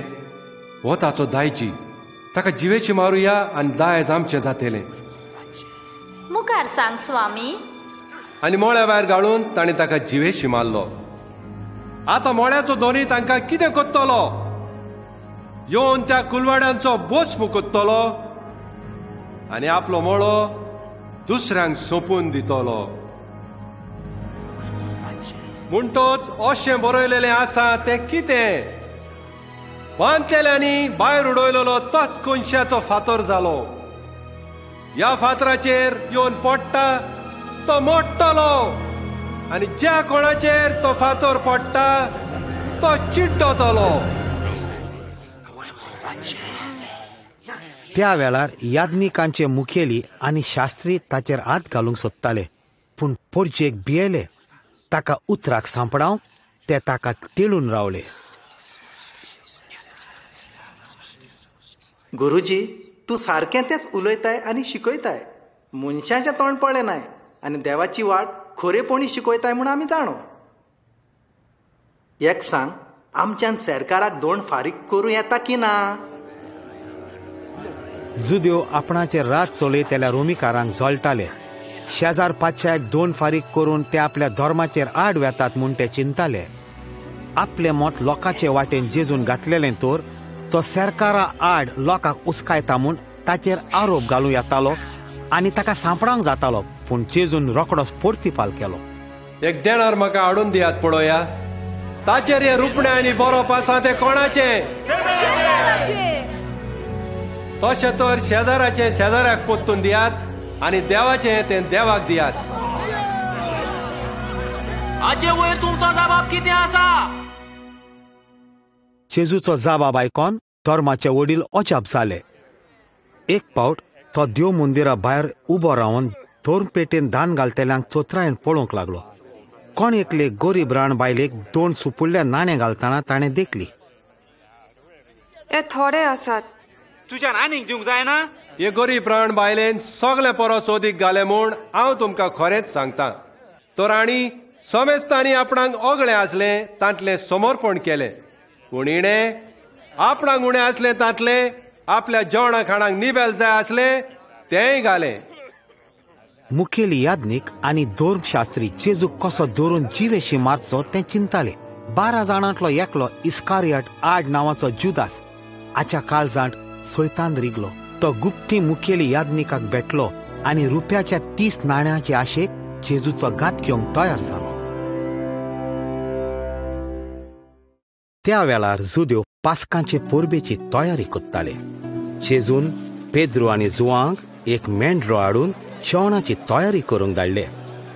हो ताचो दायजी, ताका जिवेची मारुया आनी दायज आमचें जातलें. मुखार सांग स्वामी. आनी मोळ्या भायर घालून ताणें ताका जिवेशी मारलो. आतां मोळ्याचो दोनी तांकां कितें कोत्तलो? येवन त्या कुलवाड्यांचो बोस्म कोत्तलो आनी आपलो मोळो दुसऱ्यांक सोंपून दितलो. म्हणटोच अशें बरयलेलें आसा तें कितें? बांदलेल्यांनी भायर उडयलेलो तोच कोनशाचो फातर जालो. ह्या फातराचेर येवन पडटा तो मोडटलो आनी ज्या कोणाचेर तो फातर पडटा तो चिड्डतलो. त्या वेळार याज्ञिकांचे मुखेली आनी शास्त्री ताचेर हात घालूंक सोदताले, पूण पोरचेक भियेले. ताका उतराक सांपडावंक ते ताका तेळून रावले. गुरुजी, तूं सारकें तेंच उलयताय आनी शिकयताय. मनशाचें तोंड पळय नाय आनी देवाची वाट खरेपणी शिकयताय म्हूण आमी जाणो. एक सांग, आमच्यान सरकाराक दोन फारीक करूं येता की ना? जुद्यो आपणाचेर रात चलयतेल्या रोमिकारांक जोलताले. शेजार पाचशाक दोन फारीक करून ते आपल्या धर्माचेर आड वेतात म्हूण ते चिंताले. आपले मोत लोकांचे वाटेन जेजून घातलेलें तर तो सरकारा आड लोकांक उस्कायता म्हूण ताचेर आरोप घालूं येतालो आनी ताका सांपडावंक जातालो. पूण जेजून रोखडोच पोर्तिपाल केलो. एक देणार म्हाका हाडून दियात पळोवया. ताचेर हे रुपणे आनी बरोवप आसा ते कोणाचे? तशें तर शेजाराचे शेजाऱ्याक पोत्तून दियात आनी देवाचे तें देवाक दियात. हाचे वयर तुमचो जबाब कितें आसा? जेजूचो जाबाब आयकोन धर्माचे वडील अजाप जाले. एक पावट तो देव मंदिरा भायर उबो रावन धोर्म पेटेन दान घालतल्यांक चोत्रायन पळोवंक लागलो. कोण एकले गरीब राण बायलेक 2 सुपुल्ले नाणे घालतना ताणें देखली. हे थोडे आसात, तुज्या आनीक दिवंक जायना? हे गरीब राण बायलेन सगळे परस ओदीक घाले म्हूण हांव तुमकां खरेंच सांगता. तो राणी समेस्तांनी आपणाक ओगळें आसलें तांतलें समर्पण केलें, पूण इणें आपणाक उणें आसलें तांतलें आपल्या जेवणा खाणाक निबेल जाय आसलें तेंय घालें. मुखेली याज्ञीक आनी धर्मशास्त्री जेजूक कसो धरून जिवेशी मारचो तें चिंताले. 12 जाणांतलो एकलो इस्कारियट आड नांवाचो जुदास आच्या काळजांत सैतान रिगलो. तो गुप्ती मुखेली याज्ञीकाक भेटलो आनी रुपयाच्या 30 नाण्यांचे आशेक जेजूचो घात घेवंक तयार जालो. त्या वेळार जुदेव पास्कांचे पोरबेची तयारी कोत्ताले. जेजून पेद्रू आनी जुवांक एक मेंढरो हाडून जेवणाची तयारी करूंक धाडले.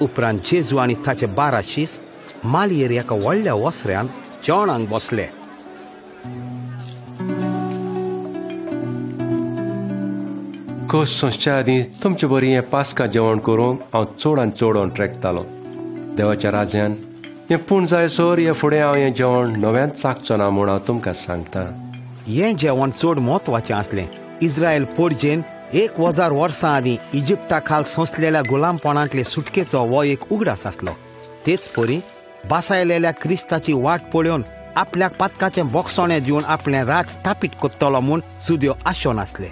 उपरांत जेजू आनी ताचे 12 शीस मालयेर एका व्हडल्या वसऱ्यान जेवणाक बसले. खोस सोंसच्या आदीं तुमचे बरी हें पास्का जेवण करूंक हांव चोडान चोडोन ट्रेकतालो. देवाच्या राज्यान हें पूण जायसर हे फुडें हांव हें जेवण नव्यान चाखचो ना म्हूण हांव तुमकां सांगता. हें जेवण चड म्हत्वाचें आसलें. इस्रायल पोरजेन 1000 वर्सां आदीं इजिप्टा खाल सोंसलेल्या गुलामपणांतले सुटकेचो हो एक उगडास आसलो. तेच परी बासायलेल्या क्रिस्ताची वाट पळोवन आपल्याक पातकाचें बोगसोणें दिवन आपलें राज स्थापीत कोत्तलो म्हूण सुद्यो आशो नासले.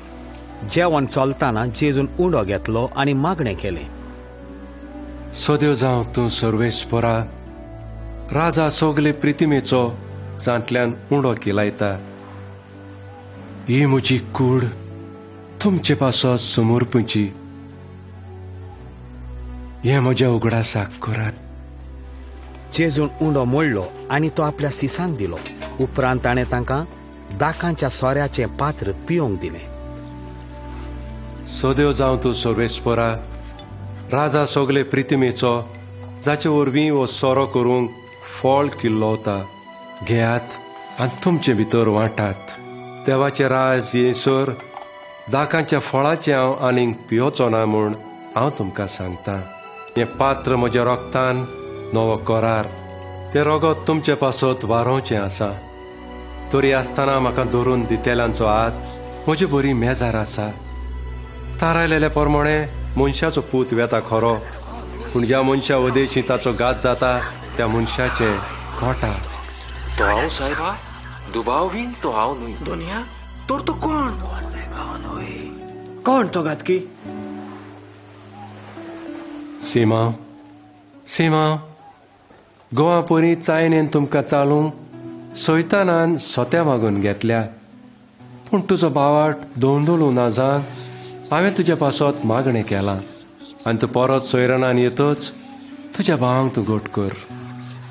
जेवण चलतना जेजून उंडो घेतलो आनी मागणें केलें. सद्यो जावं तूं सर्वेस्परा, राजा सोगले प्रितिमेचो जांतल्यान उंडो किलायता. ही म्हजी कूड तुमचे पासत समोरपुची. हें म्हज्या उगडासाक करात. जेजून उंडो मोडलो आनी तो आपल्या सिसांक दिलो. उपरांत ताणें तांकां दाकांच्या सोऱ्याचें पात्र पिवंक दिलें. सद्यो जावं तूं सर्वेस्परा, राजा सोगले प्रितिमेचो जाचे वरवीं हो सोरो करूंक फळ किल्लोवता. घेयात आनी तुमचे भितर वांटात. देवाचें राज येसर दाकांच्या फळाचें हांव आनीक पिवचो ना म्हूण हांव तुमकां सांगता. हें पात्र म्हज्या रोगतान नवो करार. तें रगत तुमचे पासत वारोवचें आसा. तरी आसतना म्हाका धरून दितेल्यांचो हात म्हजी बरी मेजार आसा. थारायलेल्या प्रमाणे मनशाचो पूत वेता खरो, पूण ज्या मनशा वदेशी ताचो घात जाता त्या मनशाचें खोटा. तो हांव सायबा, दुबाव बीन तो हांव न्हय. दुनिया तर तो कोण? कोण तो घातकी? सीमा, सीमा, गोवा परी चायनेन तुमकां चालूंक सैतानान सोत्या मागून घेतल्या. पूण तुजो बावाट दोंडोलू ना जावन हांवें तुज्या पासत मागणें केलां आनी तूं परत सोयरानान येतच तुज्या भावांक तूं घोट कर.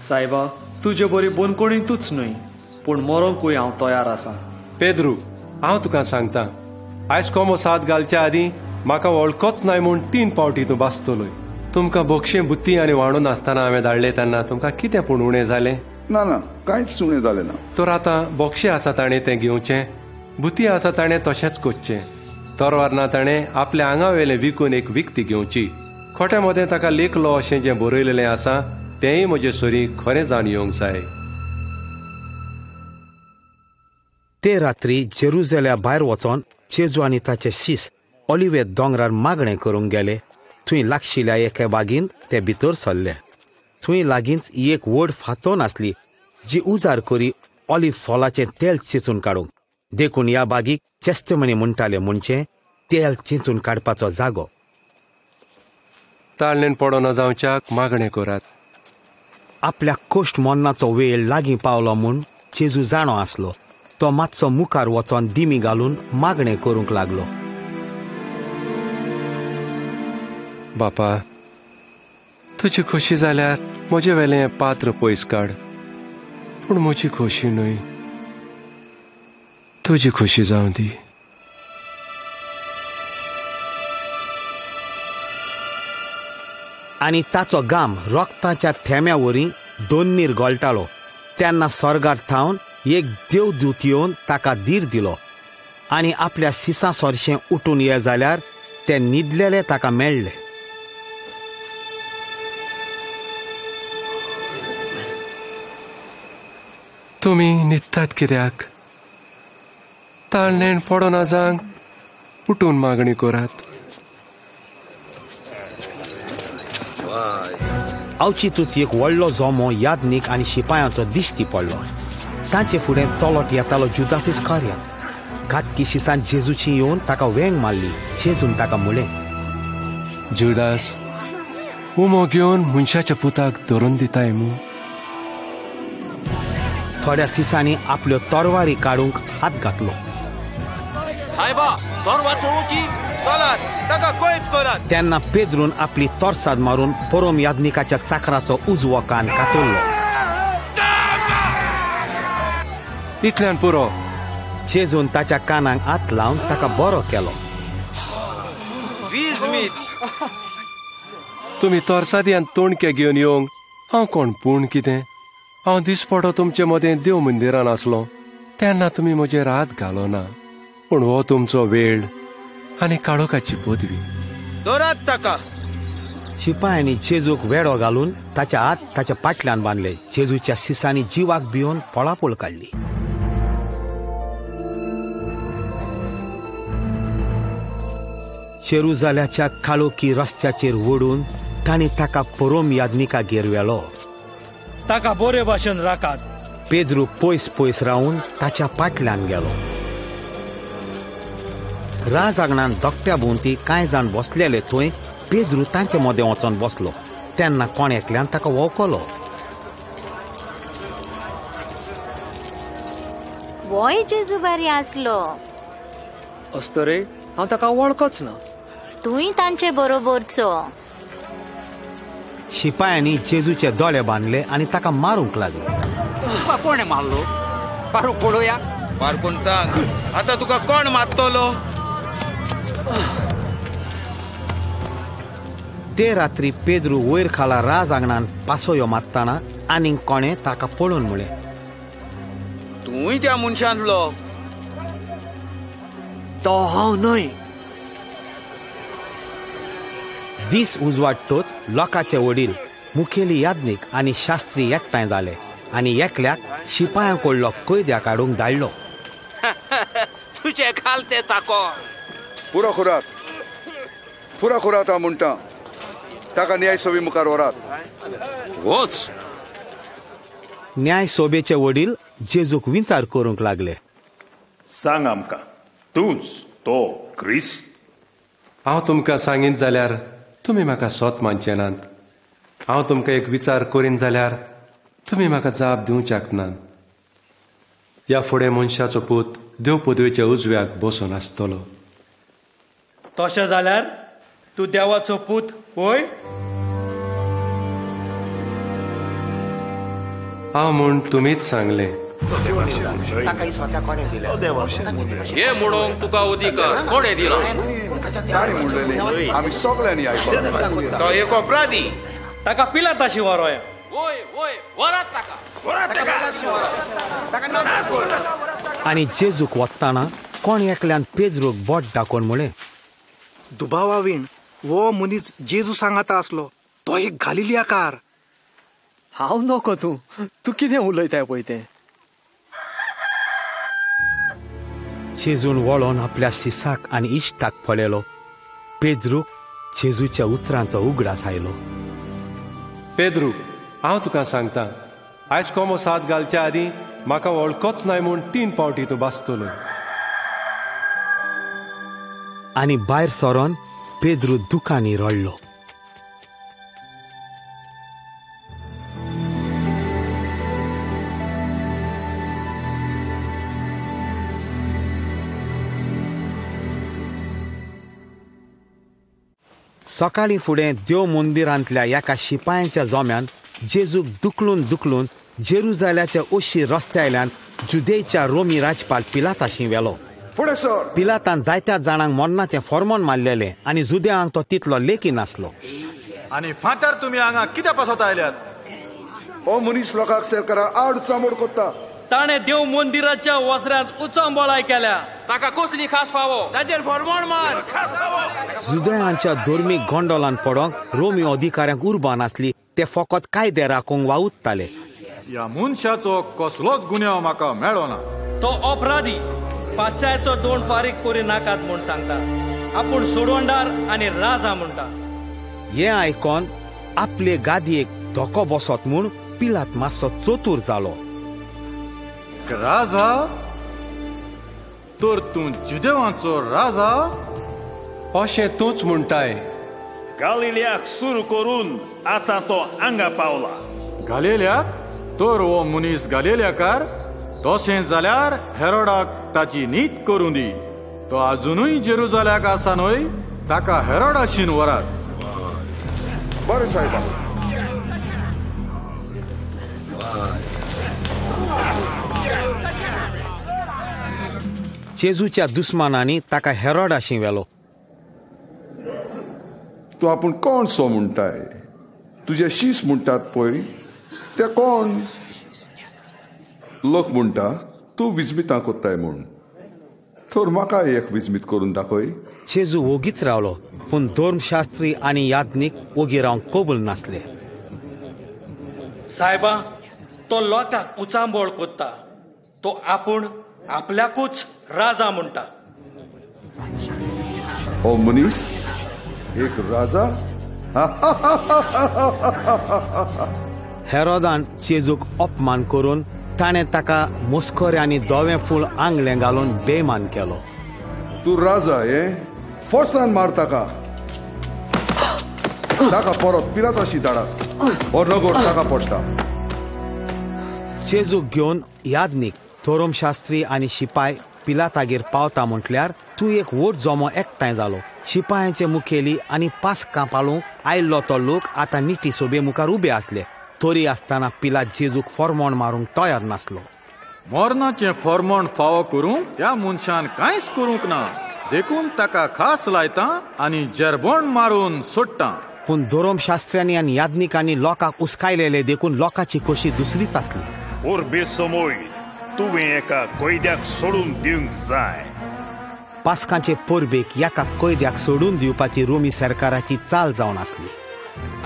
सायबा, तुजे बरी बोनकोणी तूच न्हय, पूण मरोंकूय हांव तयार आसां. पेद्रू, हांव तुका सांगता, आयज कोमो साथ घालच्या आदीं म्हाका वळखोच नाय म्हूण 3 पावटी तूं बास्तलोय. तुमकां बोक्षें बुत्ती आनी वाडून आसतना हांवें धाडलें तेन्ना तुमकां कितें पूण उणें जालें? ना ना, कांयच उणें जालें ना. तर आतां बोक्षें आसा ताणें तें घेवचें, बुती आसा ताणें तशेंच कोचचें. तोरवार ना ताणें आपल्या आंगा वेलें विकून एक विकती घेवची. खोट्या मदें ताका लेखलो अशें जें बरयलेलें आसा तेंय म्हजे सोरी खरें जावन येवंक जाय. ते रात्री जेरुजल्या भायर वचोन जेजू आनी ताचे शीस ऑलिव्हे दोंगरार मागणें करूंक गेले. थंय लागशिल्ल्या एके बागेंत ते भितर सरले. थंय लागींच एक व्हड फांतोन आसली जी उजार करी ऑलिव्ह फॉलाचें तेल चिंचून काडूंक. देखून ह्या बागीक चेस्तमनी म्हणटाले म्हणजे तेल चिंचून काडपाचो जागो. ताळणेन पडो न जावच्याक मागणें करात. आपल्या कोश्ट मरणाचो वेळ लागीं पावलो म्हूण जेजू जाणो आसलो. तो मातसो मुखार वचोन दिमी घालून मागणें करूंक लागलो. बापा, तुजी खोशी जाल्यार म्हजे वेलें हें पात्र पयस काड, पूण म्हजी खोशी न्हय, तुजी खोशी जावं दी. आनी ताचो घाम रोगताच्या थेम्या वरी दोन्नीर गोळटालो. तेन्ना स्वर्गार थावन एक देवदूत येवन ताका धीर दिलो आनी आपल्या सिसां सोरशें उठून ये जाल्यार ते न्हिदलेले ताका मेळ्ळे. तुमी न्हिदतात कित्याक? ताळणेण पडोना जांक उठून मागणी करात. अवचितूच एक व्हडलो जोमो यादनीक आनी शिपायांचो दिश्टी पडलो. तांचे फुडें चलत येतालो जुदास इस्कारियोत. घातकी शिसान जेजूची येवन ताका वेंग मारली. जेजून ताका म्हळें, जुदास, उमो घेवन मनशाच्या पुताक धरून दिताय मू? थोड्या सिसांनी आपल्यो तोरवारी काडूंक हात घातलो. सायबा, तोरवार चोळोवची. चलात, ताका कोयत करात. तेन्ना पेद्रून आपली तोरसाद मारून परोम यादनिकाच्या चाकराचो उजवो कान कातरलो. इतल्यान पुरो. जेजून ताच्या कानाक हात लावन ताका बरो केलो. तुमी तोरसादियान तोणके घेवन येवंक हांव कोण पूण कितें? हांव दिसपडो तुमचे मदें देव मंदिरान आसलो तेन्ना तुमी म्हजेर हात घालो ना. पूण हो तुमचो वेळ आनी काळोखाची पदवी. दोरात ताका. शिपायांनी जेजूक वेडो घालून ताचे हात ताच्या पाटल्यान बांदले. जेजूच्या सिसांनी जिवाक भिवन पळापळ काडली. जेरुजाल्याच्या काळोखी रस्त्याचेर ओडून तांणी ताका परोम यादनिकागेर व्हेलो. ताका बरे भाशेन राखात. पेद्रू पयस पयस रावन ताच्या पाटल्यान गेलो. राज आंगणान दोगट्या भोंवती कांय जाण बसलेले थंय पेद्रू तांचे मदें वचोन बसलो. तेन्ना कोण एकल्यान ताका वळखलो. वय जेजू बरी आसलो. असतो रे, हांव ताका वळखच ना. तुय तांचे बरोबरचो. शिपायांनी जेजूचे दोळे बांदले आनी ताका मारूंक लागले. तुका कोणे मारलो? पारूक पळोवया. पारकून सांग, आतां तुका कोण मारतलो? ते रात्री पेद्रू वयर खाला राज आंगणान पासोयो मारतना आनीक कोणे ताका पळोवन म्हळें, तूंय त्या मनशांतलो. तो हांव न्हय. दीस उजवाडटोच लोकांचे वडील मुखेली यादनीक आनी शास्त्री एकठांय जाले आनी एकल्याक शिपायां कडलो कैद्या काडूंक धाडलो. तुझे घालते चाको. पुरो खोरात हांव म्हणटा. ताका न्याय सोबी मुखार व्हरात. वच. न्याय सोबेचे वडील जेजूक विचार करूंक लागले. सांग आमकां, तूंच तो क्रिस्त? हांव तुमकां सांगीत जाल्यार तुमी म्हाका सोत मानचे नात. हांव तुमकां एक विचार करीन जाल्यार तुमी म्हाका जाप दिवच्याक नात. ह्या फुडें मनशाचो पूत देव पदवेच्या उजव्याक बसून आसतलो. तशें जाल्यार तूं देवाचो पूत होय? हांव म्हूण तुमीच सांगलें. हे म्हणूंक तुका अधिकार कोणे दिला? आमी सगळ्यांनी आयकलो. तो एक अपराधी. ताका पिलाताशी व्हरोया. आनी जेजूक वतना कोण एकल्यान पेद्रूक बोट दाखोवन म्हळें, दुबावा विण वो मनीस जेजू सांगाता आसलो. तो एक गालिलियाकार. हांव नको. तूं कितें उलयताय पळय तें. जेजून वळोन आपल्या सिसाक आनी इश्टाक पळयलो. पेद्रूक जेजूच्या उतरांचो उगडास आयलो. पेद्रू, हांव तुका सांगता, आयज कोमो सात घालच्या आदीं म्हाका वळखोच नाय म्हूण 3 फावटी तूं बासतलो. आनी भायर सरोन पेद्रू दुखांनी रडलो. सकाळी फुडें देव मंदिरांतल्या एका शिपायांच्या जोम्यान जेजूक दुखलून जेरुजाल्याच्या ओशी रस्त्यायल्यान जुदेच्या रोमी राजपाल पिलाताशी व्हेलो. पिलातान जायत्या जाणांक मरणाचें फर्मोन मारलेलें आनी जुदेयांक तो तितलो लेखी नासलो. आनी फातर तुमी हांगा कित्याक पासत आयल्यात? हो मनीस लोकांक सरकारा आड चामोड कोत्ता. ताणे देव मंदिराच्या वस्त्यांत उचंबळाय केल्या. ताका कसली खास फावो ताचेर फॉर्मोण मार. जुदयांच्या धर्मीक गोंडोलान पडोंक रोमी अधिकाऱ्यांक उर्बा नासली. ते फकत कायदे राखूंक वावुरताले. ह्या मनशाचो कसलोच गुन्यांव म्हाका मेळ्ळो ना. तो अपराधी पाचायचो दोन फारीक करी नाकात म्हूण सांगता. आपूण सोडवणदार आनी राजा म्हणटा. हे आयकोन आपले गादयेक धोको बसत म्हूण पिलात मातसो चतूर जालो. राजा? तर तूं जुदेवांचो राजा? अशें तूंच म्हणटाय. गालिल्याक सुरू करून आतां तो हांगा पावला. गालिल्याक? तर हो मनीस गालिल्याकार? तशें जाल्यार हेरोडाक ताची न्हीद करूं दी. तो अजुनूय जेरुजाल्याक आसा न्हय? ताका हेरोडाशीन व्हरात. बरें सायबा. जेजूच्या दुस्मानांनी ताका हेरोडाशी व्हेलो. तूं आपूण कोण सो म्हणटाय? तुजे शीस म्हणटात पळय ते कोण? लोक म्हणटा तूं विजमितां कोत्ताय म्हूण. तर म्हाका एक विजमीत करून दाखय. जेजू ओगीच रावलो, पूण धर्मशास्त्री आनी याज्ञीक ओगी रावंक कबूल नासले. सायबा, तो लोकांक उचांबळ कोत्ता. तो आपूण आपल्याकूच राजा म्हणटा. हो मनीस एक राजा? हेरोदान जेजूक अपमान करून ताणें ताका मस्कोरे आनी धवें फूल आंगलें घालून बेमान केलो. तूं राजा हे? फोर्सान मार ताका. ताका परत पिलाताशी धाडात. हो नगोर ताका पडटा. जेजूक घेवन याज्ञीक, धर्मशास्त्री आनी शिपाय पिलातागेर पावता म्हटल्यार तूं एक व्हड जोमो एकठांय जालो. शिपायांचे मुखेली आनी पास्कां पाळूंक आयिल्लो तो लोक आतां निटी सोबे मुखार उबे आसले. तरी आसतना पिलात जेजूक फॉर्मोण मारूंक तयार नासलो. मरणाचें फॉर्मोण फावो करूंक त्या मनशान कांयच करूंक ना. देखून ताका खास लायता आनी जेरबोण मारून सोडटा. पूण धर्मशास्त्र्यांनी आनी याज्ञिकांनी लोकांक उस्कायलेले देखून लोकांची खोशी दुसरीच आसली. पोरबे समोय तुवें एका कैद्याक सोडून दिवंक जाय. पास्कांचे पोरबेक एका कैद्याक सोडून दिवपाची रोमी सरकाराची चाल जावन आसली.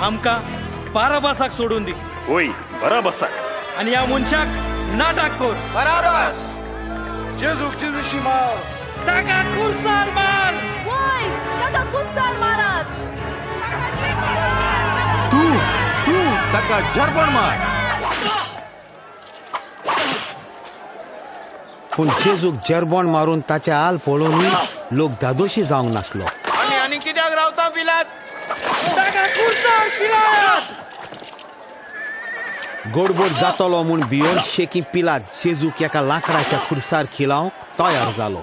आमकां बाराबासाक सोडून दी. होय, बाराबासाक. आनी ह्या मनशाक नाटक कर. बराबास. जेजूक जिविशी मार. ताका खुर्सार मार. वय, ताका खुर्सार मारात. तूं ताका जेरबोण मार. पूण जेजूक जेरबोण मारून ताचे हाल पळोवनूय लोक धादोशी जावंक नासलो. आनी कित्याक रावता पिलात? ताका खुर्सार किल्यात. गोडबोड जातलो म्हूण भियोन शेकी पिलात जेजूक एका लांकडाच्या खुर्सार खिलावंक तयार जालो.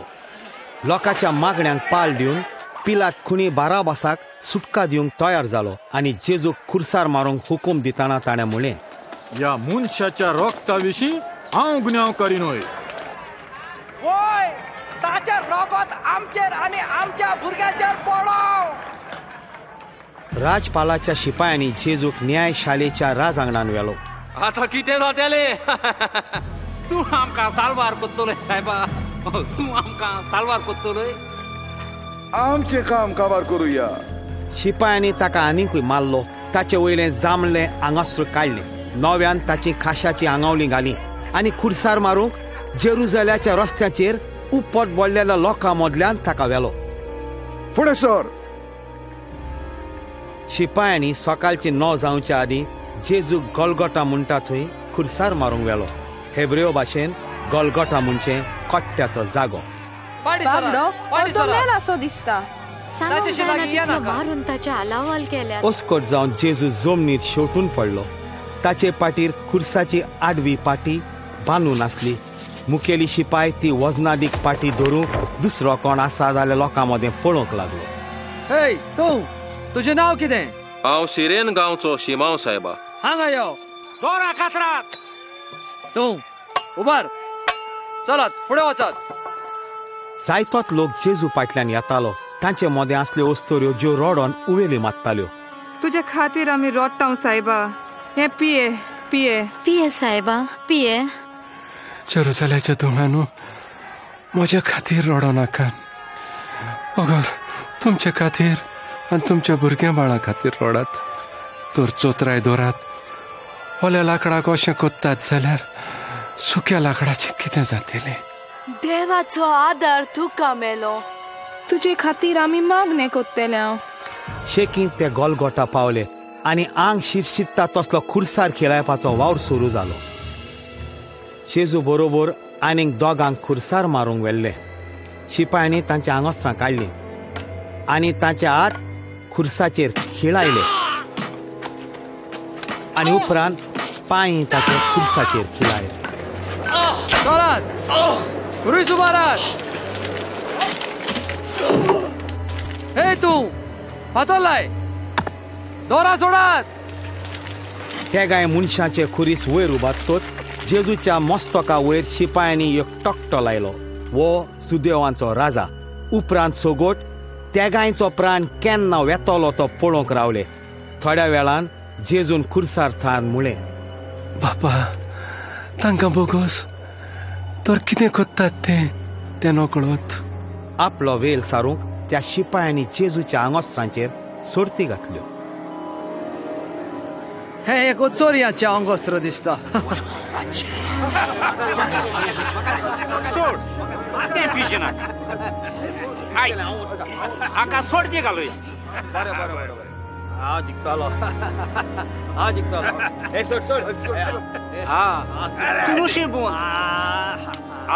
लोकांच्या मागण्यांक पाळ दिवन पिलात खुनी बाराबासाक सुटका दिवंक तयार जालो आनी जेजूक खुर्सार मारूंक हुकूम दितना ताणें म्हळें, ह्या मनशाच्या रोगता विशीं हांव गुन्यांव करीनय. वय, ताचें रोगत आमचेर आनी आमच्या भुरग्यांचेर पडो. राजपालाच्या शिपायांनी जेजूक न्यायशाळेच्या राजांगणान व्हेलो. आतां कितें जातले? तूं आमकां साल्वार कोत्तोले सायबा. तूं आमकां साल्वार कोत्तोले. आमचें काम काबार करुया. शिपायांनी ताका आनीकूय मारलो. ताचे वयलें जांबलें आंगास्त्र काडलें. नव्यान ताची खाशाची आंगावली घाली आनी खुर्सार मारूंक जेरुजाल्याच्या रस्त्याचेर उपट बोडलेल्या लोकां मदल्यान ताका व्हेलो. फुडें सर. शिपायांनी सकाळची 9 जावच्या आदीं जेजूक गोलगोटा म्हणटा थंय खुर्सार मारूंक व्हेलो. हेब्रेव भाशेन गोलगोटा म्हणजे कट्ट्याचो जागो. दिसता. मारून ताचे हालावाल केल्या. ओस्कोट जावन जेजू जमनीर शेवटून पडलो. ताचे पाटीर खुर्साची आडवी पाटी बांदून आसली. मुखेली शिपाय ती वजनादीक पाटी धरूंक दुसरो कोण आसा जाल्यार लोकां मदें पळोवंक लागलो. हे तूं, तुजें नांव कितें? हांव सिरेन गांवचो शिमाव सायबा. हांगा यो. दोरा खात्रात. तूं उबार. चलात फुडें वचात. जायतोच लोक जेजू फाटल्यान येतालो. तांचे मदें आसल्यो वस्तुऱ्यो ज्यो रडोन उवेली मारताल्यो. तुजे खातीर आमी रडटाव सायबा. हे पिये पिये पिये सायबा पिये. जेरुसलेच्या धुळानू म्हज्या खातीर रडो नाका. अगोर तुमच्या खातीर आनी तुमच्या भुरग्या बाळा खातीर रडात. तर चोत्राय दोरात. ओल्या लाकडाक अशें कोत्तात जाल्यार सुक्या लाकडाचें कितें जातलें? देवाचो आदार तुका मेलो. तुजे खातीर आमी मागणें कोत्तेले. शेकीन ते गोलगोटा पावले आनी आंग शिरशिरता तसलो खुर्सार खेळायपाचो वावर सुरू जालो. जेजू बरोबर आनीक दोगांक खुर्सार मारूंक व्हेल्ले. शिपायांनी तांच्या आंगोस्त्रां काडलीं आनी तांच्या हात खुर्साचेर खिळायले आनी उपरांत पांय ताच्या खुर्साचेर खिळायले. हे तू फातोलाय दोरा सोडात. ते गाय मनशाचे खुरीस वयर उबारतोच जेजूच्या मस्तका वयर शिपायांनी एक टोकटो लायलो. वो सुदेवांचो राजा. उपरांत सोगोट त्या गायचो प्राण केन्ना वेतलो तो पळोवंक रावले. थोड्या वेळान जेजून खुर्सार थान म्हळें, बापा तांकां बोगोस तर कितें कोत्तात ते नकळत. आपलो वेल सारूंक त्या शिपायांनी जेजूच्या आंगोस्त्रांचेर सोडती घातल्यो. हे एक चोरयाचें आंगोस्त्र दिसता. सोड तें पिशे नाका. आय हाका सोडचे घालूया. हांव जिखतलो. हांव जिखतलो. हे सोड सोड. तूं नशीब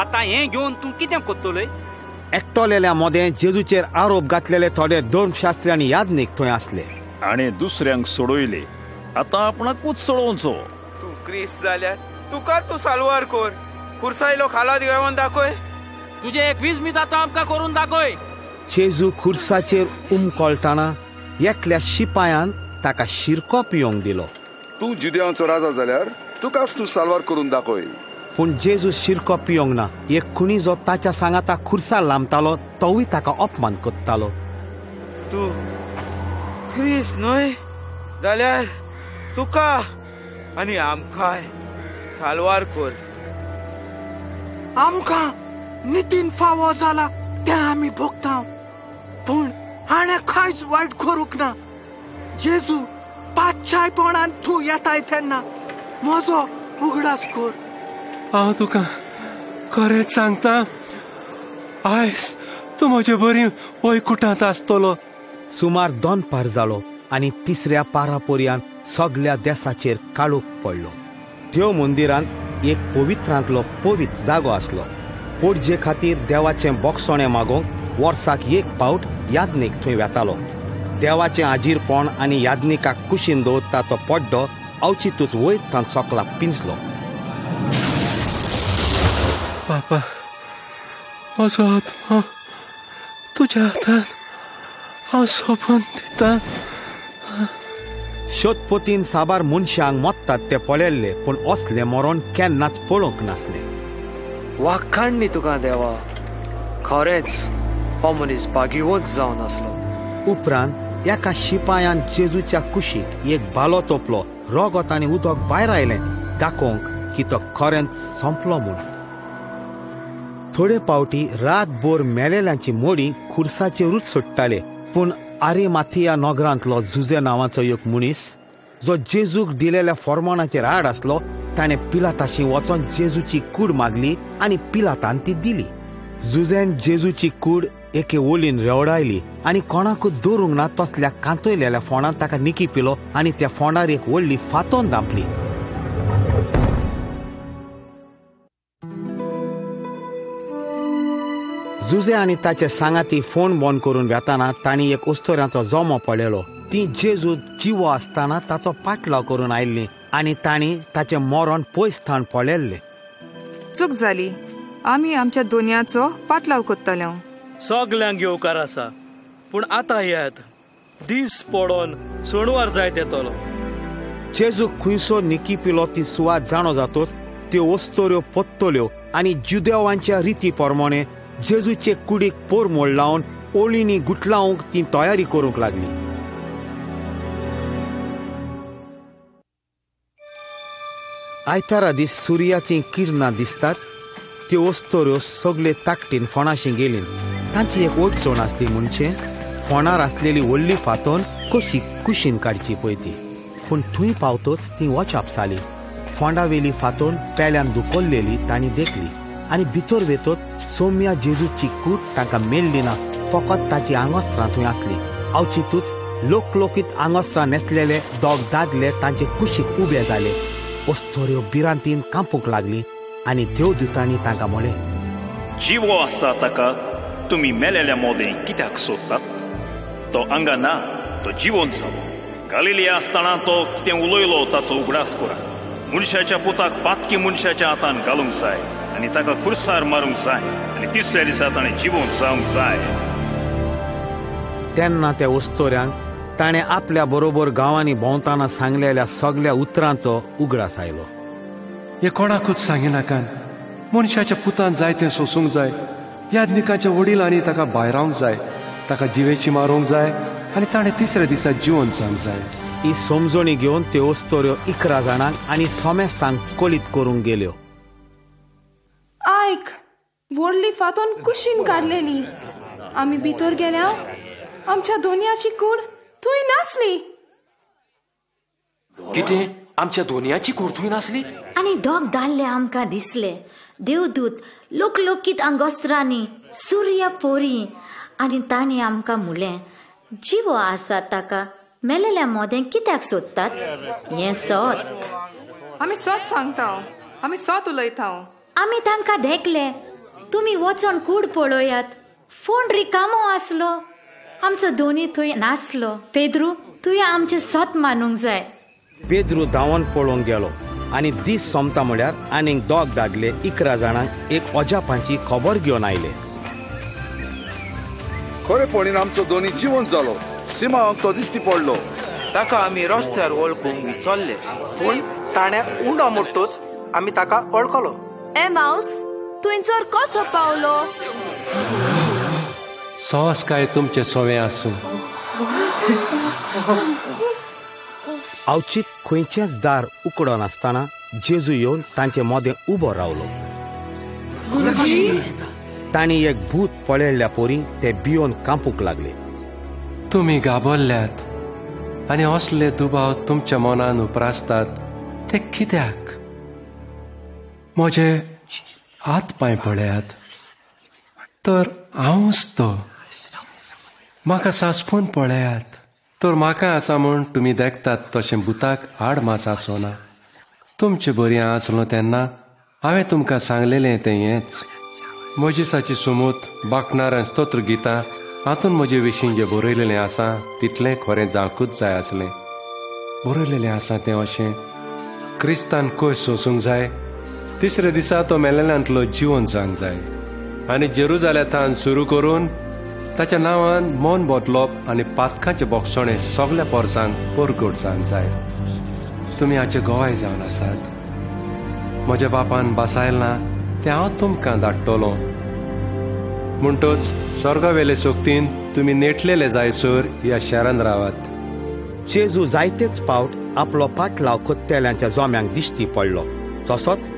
आतां हें घेवन तूं कितें कोत्तोलय? एकटोलेल्या मोदें जेजूचेर आरोप घातलेले थोडे धर्मशास्त्री आनी यादनीक थंय आसले. आनी दुसऱ्यांक सोडयले. आतां आपणाकूच सोडोवचो. तूं क्रिस्त जाल्यार तुका तूं सालवार कोर. खुर्सायलो खालाद घेवन दाखय. तुजे 21 मीत आतां आमकां करून दाखय. जेजू खुर्साचेर उमकोळटाना एकल्या शिपायान ताका शिरको पिवंक दिलो. तूं जुदेवांचो राजा जाल्यार तुकाच तूं सालवार करून दाखय. पूण जेजू शिरको पिवंक ना. एक कुणी जो ताच्या सांगाता खुर्सा लांबतालो तोय ताका अपमान कोत्तालो. तूं क्रिस्त न्हय जाल्यार तुका आनी आमकांय सालवार कोर. आमकां नितीन फावो जाला तें आमी भोगता. पूण हाणें कांयच वायट करूंक ना. जेजू पातशायपणान तूं येताय तेन्ना म्हजो उगडास कोर. हांव तुका खरेंच सांगता, आयज तूं म्हजे बरी वैकुठांत आसतलो. सुमार 2 पार जालो आनी तिसऱ्या पारा पर्यंत सगळ्या देशाचेर काळोख पडलो. देव मंदिरांत एक पवित्रांतलो पवित्र जागो आसलो. पोडजे खातीर देवाचें बोगसोणें मागोवंक वर्साक एक पावट यादनीक थंय वेतालो. देवाचें आजीरपण आनी यादनिकाक कुशीन दवरता तो पड्डो अवचितूच वयर थान सोकला पिंजलो. बापा म्हजो आत्मा तुज्या हातान हांव सोपून दिता. शोधपोतीन साबार मनशांक मोत्तात ते पळयल्ले, पूण असलें मरण केन्नाच पळोवंक नासलें. वाखाणली तुका देवा. खरेंच हो मनीस बागीवोच जावन आसलो. उपरांत एका शिपायान जेजूच्या कुशीक एक बालो तोपलो. रगत आनी उदक भायर आयलें दाखोवंक की तो खरेंच संपलो म्हूण. थोडे पावटी रातभर मेलेल्यांची मोडी खुर्साचेरूच सुट्टाले. पूण आरिमाथिया नगरांतलो जुजे नांवाचो एक मनीस जो जेजूक दिलेल्या फॉर्मानाचेर आड आसलो, ताणें पिलाताशी वचोन जेजूची कूड मागली आनी पिलातान ती दिली. जुजेन जेजूची कूड एके ओलीन रेवडायली आनी कोणाकूच दवरूंक ना तसल्या कांतयलेल्या फोंडान ताका निकी पिलो आनी त्या फोंडार एक व्हडली फातोन दांपली. जुजे आनी ताचे सांगाती फोन बंद करून वेताना तांणी एक उस्तोऱ्याचो जोमो पळयलो. ती जेजू जिवो आसतना ताचो पाटलाव करून आयिल्ली आनी तांणी ताचें मरण पयस थाण पळयल्लें. चूक जाली. आमी आमच्या दोनयाचो पाटलाव कोत्ताले. सगल्यांक येवकार आसा, पूण आतां येत दीस पडोन सोणवार जायत येतलो. जेजू खुंयसो निकी पिलो ती सुवात जाणो जातोच त्यो वस्तोऱ्यो पत्तल्यो आनी जुदेवांच्या रिती प्रमाणे जेजूचे कुडीक पोर मोड लावन ओळींनी गुटलावंक ती तयारी करूंक लागली. आयतारा दीस सुर्याची किरणां दिसताच त्यो वस्तोऱ्यो सगळे ताकटीन फोणाशी गेली. तांची एक अडचण आसली म्हणजे फोणार आसलेली व्हडली फातोन कशी कुशीन काडची पळय ती. पूण थंय पावतच ती वचप जाली. फोंडावेली फातोन पेल्यान दुखोल्लेली तांणी देखली आनी भितर वेतत सौम्या जेजूची कूट तांकां मेळ्ळी ना. फकत ताची आंगोस्त्रां थंय आसली. अवचितूच लोकलोकीत आंगोस्त्रां नेसलेले दोग दादले तांचे कुशीक उबे जाले. वस्तोऱ्यो भिरांतीन कांपूंक लागली आनी देवदूतांनी तांकां म्हळें, जिवो आसा ताका तुमी मेलेल्या मोदें कित्याक सोदतात? तो हांगा ना, तो जिवोन जालो. गालिलिया आसतना तो कितें उलयलो ताचो उगडास करा. मनशाच्या पुताक पातकी मनशाच्या हातान घालूंक जाय आनी ताका खुर्सार मारूंक जाय आनी तिसऱ्या दिसा ताणें जिवोन जावंक जाय. तेन्ना त्या वस्तोऱ्यांक ताणें आपल्या बरोबर गांवांनी भोंवताना सांगलेल्या सगळ्या उतरांचो उगडास आयलो. हे कोणाकूच सांगिनाकान. मनशाच्या पुतान जाय तें सोसूंक जाय. यादनिकाच्या वडिलांनी ताका भायरावंक जाय, ताका जिवेची मारूंक जाय आनी ताणें तिसऱ्या दिसा जिवोन जावंक जाय. ही समजणी घेवन त्यो वस्तोऱ्यो 11 जाणांक आनी सोमेस्तांक कोलीत करूंक गेल्यो. आयक, व्हडली फातोन कुशीन काडलेली. आमी भितर गेल्या, आमच्या दोनयाची कूड थंय नासली. कितें? आमच्या दोनयाची कूड थंय नासली? आनी दोग दादले आमकां दिसले. देवदूत लोकलोकीत आंगोस्त्रांनी सूर्य पोरी आनी तांणी आमकां म्हळें, जिवो आसा ताका मेलेल्या मोदें कित्याक सोदतात? हें सोत. आमी सोत सांगता, आमी सोत उलयता. आमी तांकां देखले. तुमी वचोन कूड पळयात. फोंड रिकामो आसलो. आमचो दोनी थंय नासलो. पेद्रू, तुवें आमचें सोत मानूंक जाय. पेद्रू धांवन पळोवंक गेलो आनी दीस सोमता म्हळ्यार आनीक दोग दादले 11 जाणांक एक अजापांची खबर घेवन आयले. खरेपणीन आमचो दोनी जिवंत जालो. सिमाक तो दिश्टी पडलो. ताका आमी रस्त्यार वळखूंक विसरले, पूण ताणें उंडो मोडटूच आमी ताका वळखलो. एमाउस थंयसर कसो पावलो? सोस काय तुमचें सोवें आसूं. अवचित खंयचेंच दार उकडो नासतना जेजू येवन तांचे मोदें उबो रावलो. तांणी एक भूत पळयल्ल्या पोरी ते भियोन कांपूंक लागले. तुमी गाबरल्यात आनी असले दुबाव तुमच्या मनान उप्रासतात ते कित्याक? म्हजे हात पांय पळयात, तर हांवूच तो. म्हाका सांसपून पळयात, तर म्हाका आसा म्हूण तुमी देखतात तशें भुताक आड मास आसोना. तुमचें बरी आसलो तेन्ना हांवें तुमकां सांगलेलें तें हेंच. मोजिसाची सुमूत, बाकणारां स्तोत्र गितां हातून म्हजे विशीं जें बरयलेलें आसा तितलें खरें जावंकूच जाय आसलें. बरयलेलें आसा तें अशें, क्रिस्तान कश सोसूंक जाय, तिसऱ्या दिसा तो मेलेल्यांतलो जिवोन जावंक जाय आनी जेरुजालेमांत सुरू करून ताच्या नांवान मन बदलप आनी पातकांचें बोगसणें सगळ्या पोरसांक परगट जावंक जाय. तुमी हाचे गोवाय जावन आसात. म्हज्या बापान बासायल ना तें हांव तुमकां धाडटलों. म्हणटच स्वर्गावेले सोक्तीन तुमी नेटलेले जायसर ह्या शारांत रावात. जेजू जायतेच फावट आपलो पाटलाव खोत्तेल्यांच्या जोम्यांक दिश्टी पडलो. तसोच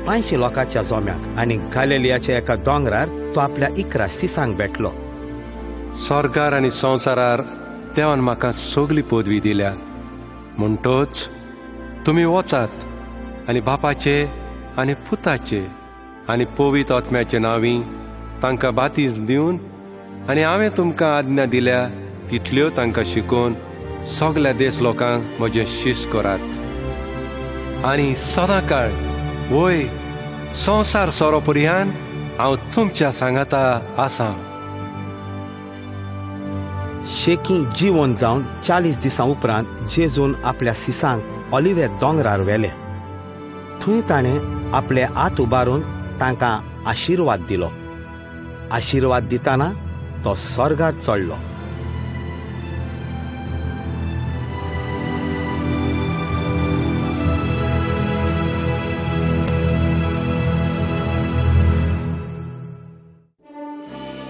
500 लोकांच्या जोम्यांक आनी गालिलियाच्या एका दोंगरार तो आपल्या 11 सिसांक भेटलो. स्वर्गार आनी संवसारार देवान म्हाका सगली पदवी दिल्या. म्हणटच तुमी वचात आनी बापाचे आनी पुताचे आनी पवित्र आत्म्याचे नांवी तांकां बातीज दिवन आनी हांवें तुमकां आज्ञा दिल्या तितल्यो तांकां शिकोवन सगल्या देश लोकांक म्हजें शिश्य करात. आनी सदां काळ वय संवसार सोरो पर्यान हांव तुमच्या सांगाता आसां. शेकी जिवोन जावन 40 दिसां उपरांत जेजून आपल्या सिसांक ऑलिव्हे दोंगरार व्हेले. थंय ताणें आपले हात उबारून तांकां आशिर्वाद दिलो. आशिर्वाद दितना तो स्वर्गात चडलो.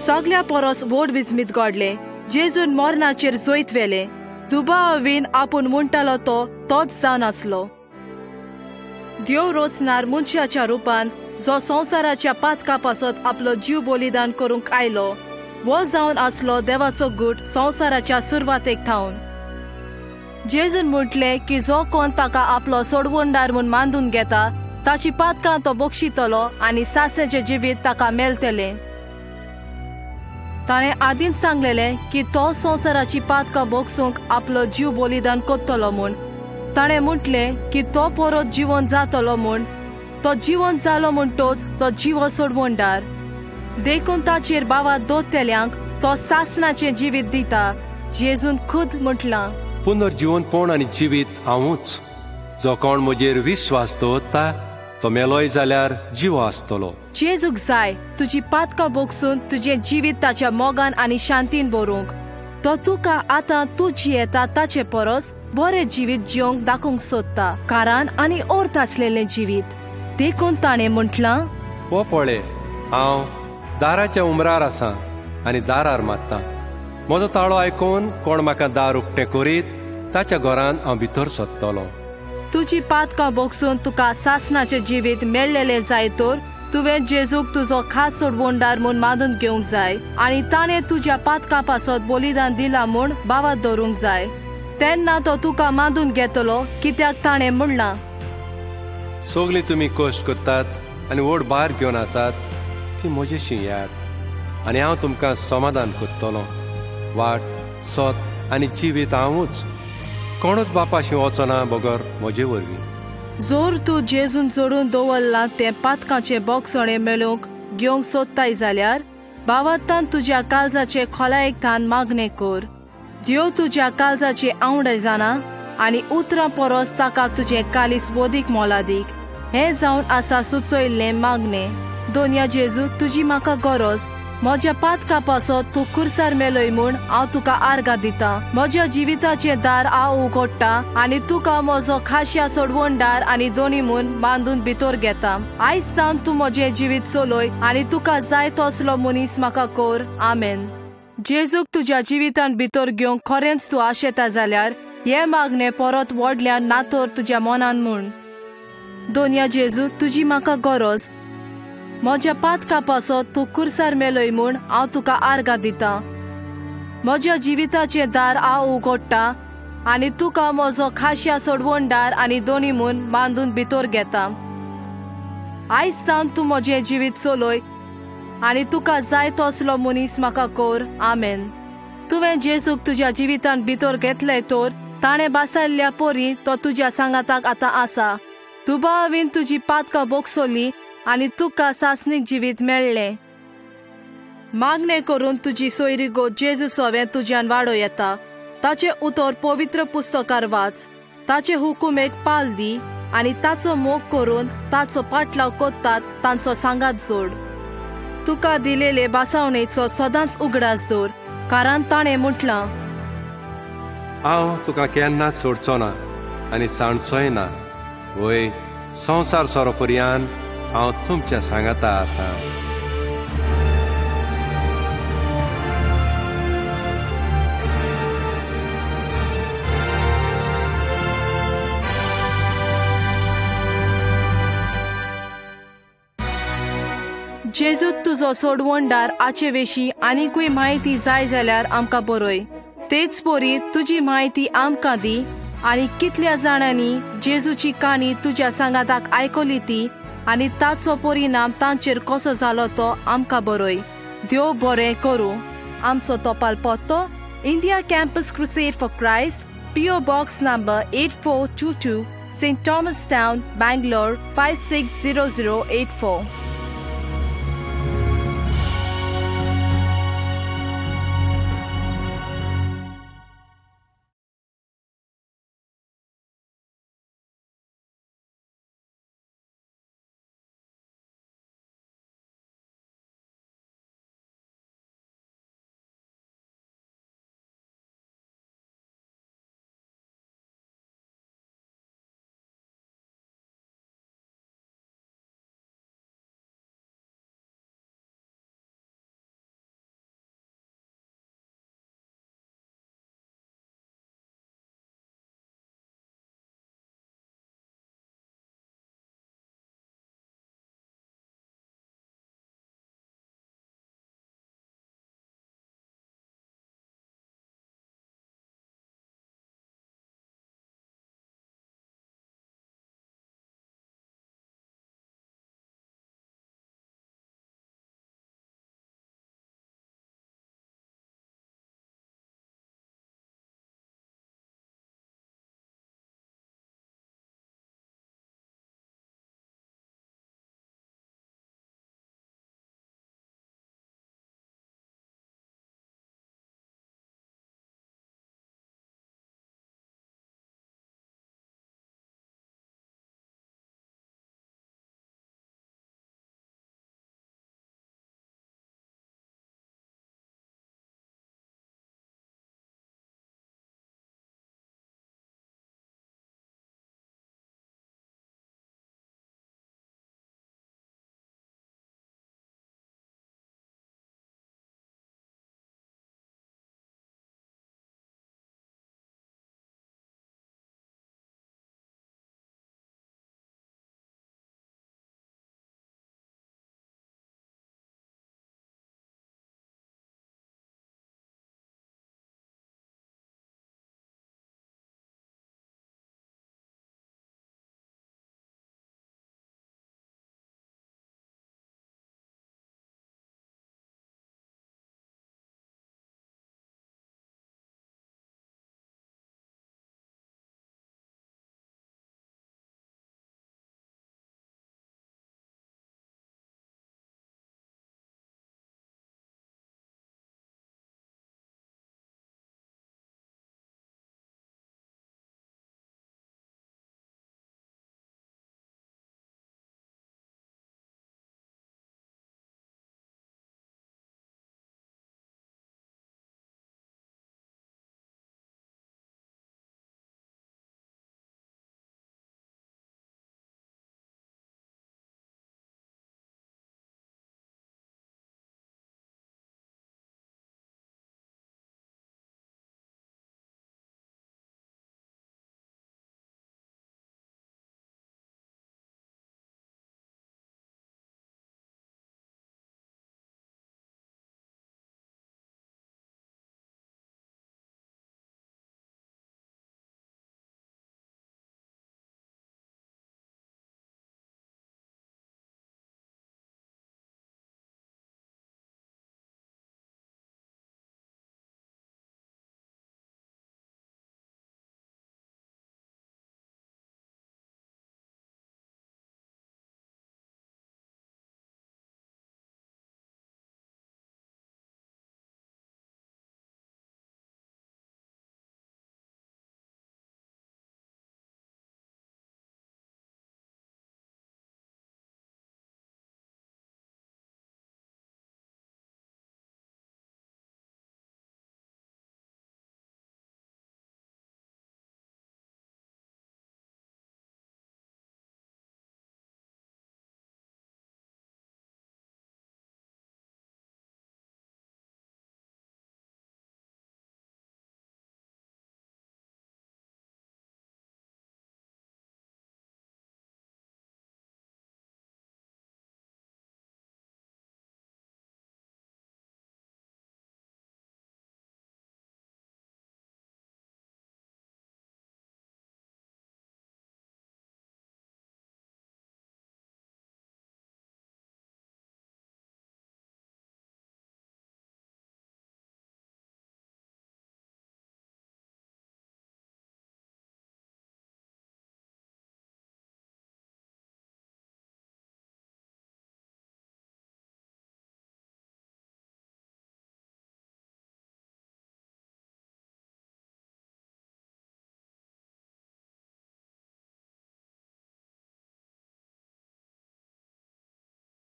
सगल्या परस व्हड विजमीत घडले. जेजून मरणाचेर जैत वेले. दुबावीन आपूण म्हणटालो तोच जावन आसलो. देव रोचनार मनशाच्या रुपान जो संवसाराच्या पातका पासत आपलो जीव बलिदान करूंक आयलो, वो जावन आसलो देवाचो गुट संवसाराच्या सुरवातेक थावन. जेजून म्हटले की जो कोण ताका आपलो सोडवणदार म्हूण मानून घेता ताची पातकां तो बक्षितलो आनी सासेचे जिवीत ताका मेळटले. ताणें आदींच सांगलेले की तो संवसाराची पातकां बोगसूंक आपलो जीव बलिदान करतलो म्हूण. ताणें म्हटले की तो परत जिवंत जातलो म्हूण. तो जिवंत जालो म्हणटोच तो जिवो सोडवणदार. देखून ताचेर बाबा दोत्तेल्यांक तो सासनाचें जिवीत दिता. जेजून खुद म्हटलां, पुनर्जीवनपण आनी जिवीत हांवूच. जो कोण म्हजेर विश्वास दवरता तो मेलोय जाल्यार जिवो आसतलो. जेजूक जाय तुजी पातकां बोगसून तुजें जिवीत ताच्या मोगान आनी शांतीन भरूंक. तो तुका आतां तूं जियेता ताचे परस बरें जिवीत जिवंक दाखोवंक सोदता, कारण आनी ओर्त आसलेलें जिवीत. देखून ताणें म्हटलां, हो पळय, हांव दाराच्या उमरार आसां आनी दारार मात्तां. म्हजो ताळो आयकून कोण म्हाका दार उक्तें करीत ताच्या घरांत हांव भितर सोदतलों. तुजी पातकां बोगसून तुका सासनाचें जिवीत मेळ्ळेलें जाय तर तुवें जेजूक तुजो खास सोडवणदार म्हूण मानून घेवंक जाय आनी ताणें तुज्या पातकां पासत बलिदान दिलां म्हूण बावात दवरूंक जाय. तेन्ना तो तुका मानून घेतलो, कित्याक ताणें म्हणलां, सगळीं तुमी कश्ट करतात आनी व्हड भार घेवन आसात ती म्हजेशी याद आनी हांव तुमकां समाधान करतलों. वाट, सत आनी जिवीत हांवूच. कोणूच बापाशी वचना बगर म्हजे वरवीं. जोर तूं जेजून जोडून दवरलां तें पातकांचें बोगसणें मेळोवंक घेवंक सोदताय जाल्यार बावातान तुज्या काळजाचे खोलायेकतान मागणें कर. देव तुज्या काळजाची आवडय जाणा आनी उतरां परस ताका तुजें कालीस बोदीक मोलादीक. हें जावन आसा सुचयल्लें मागणें. दोनया जेजू, तुजी म्हाका गरज. म्हज्या पातकां पासत तूं कुर्सार मेलोय म्हूण हांव तुका आर्गां दितां. म्हज्या जिविताचें दार हांव उगडटां आनी तुका म्हजो खाशा सोडवणदार आनी दोनी म्हूण बांदून भितर घेता. आयजतान तूं म्हजें जिवीत चलय आनी तुका जाय तसलो मनीस म्हाका कर. आमेन. जेजूक तुज्या जिवितान भितर घेवंक खरेंच तूं आशेता जाल्यार हे मागणें परत व्हडल्यान नातोर तुज्या मनान म्हूण. दोनया जेजू, तुजी म्हाका गरज. म्हज्या पातकां पासत तूं कुर्सार मेलोय म्हूण हांव तुका आर्गां दितां. म्हज्या जिविताचें दार हांव उगडटां आनी तुका म्हजो खाशा सोडवणदार आनी दोनी म्हूण बांदून भितर घेता. आयजतान तूं म्हजें जिवीत चलय आनी तुका जाय तसलो मनीस म्हाका कर. आमेन. तुवें जेजूक तुज्या जिवितान भितर घेतलें तर ताणें बासायल्ल्या परी तो तुज्या सांगाताक आतां आसा. दुबावीन तुजी पातकां बोगसोली आनी तुका सासनीक जिवीत मेळ्ळें. मागणें करून तुजी सोयरी गो जेजू सोवें तुज्यान वाडो येता. ताचें उतर पवित्र पुस्तकार वाच. ताचे हुकुमेक पाल दी आनी ताचो मोग करून ताचो पाटलाव कोत्तात तांचो सांगात जोड. तुका दिलेले बासावणेचो सदांच उगडास दवर, कारण ताणें म्हटलां, हांव तुका केन्नाच सोडचो ना आनी सांडचोय ना. वय, संवसार सोरो पर्यान हांव तुमच्या सांगाता आसां. जेजू तुजो सोडवणदार आचे विशीं आनीकूय म्हायती जाय जाल्यार आमकां बरय. तेच परी तुजी म्हायती आमकां दी आनी कितल्या जाणांनी जेजूची काणी तुज्या सांगाताक आयकली ती आनी ताचो परिणाम तांचेर कसो जालो तो आमकां बरय. देव बरें करूं. आमचो टपाल पत्तो: India campus crusade for Christ, PO Box number 8422, St. Thomas Town, Bangalore 56008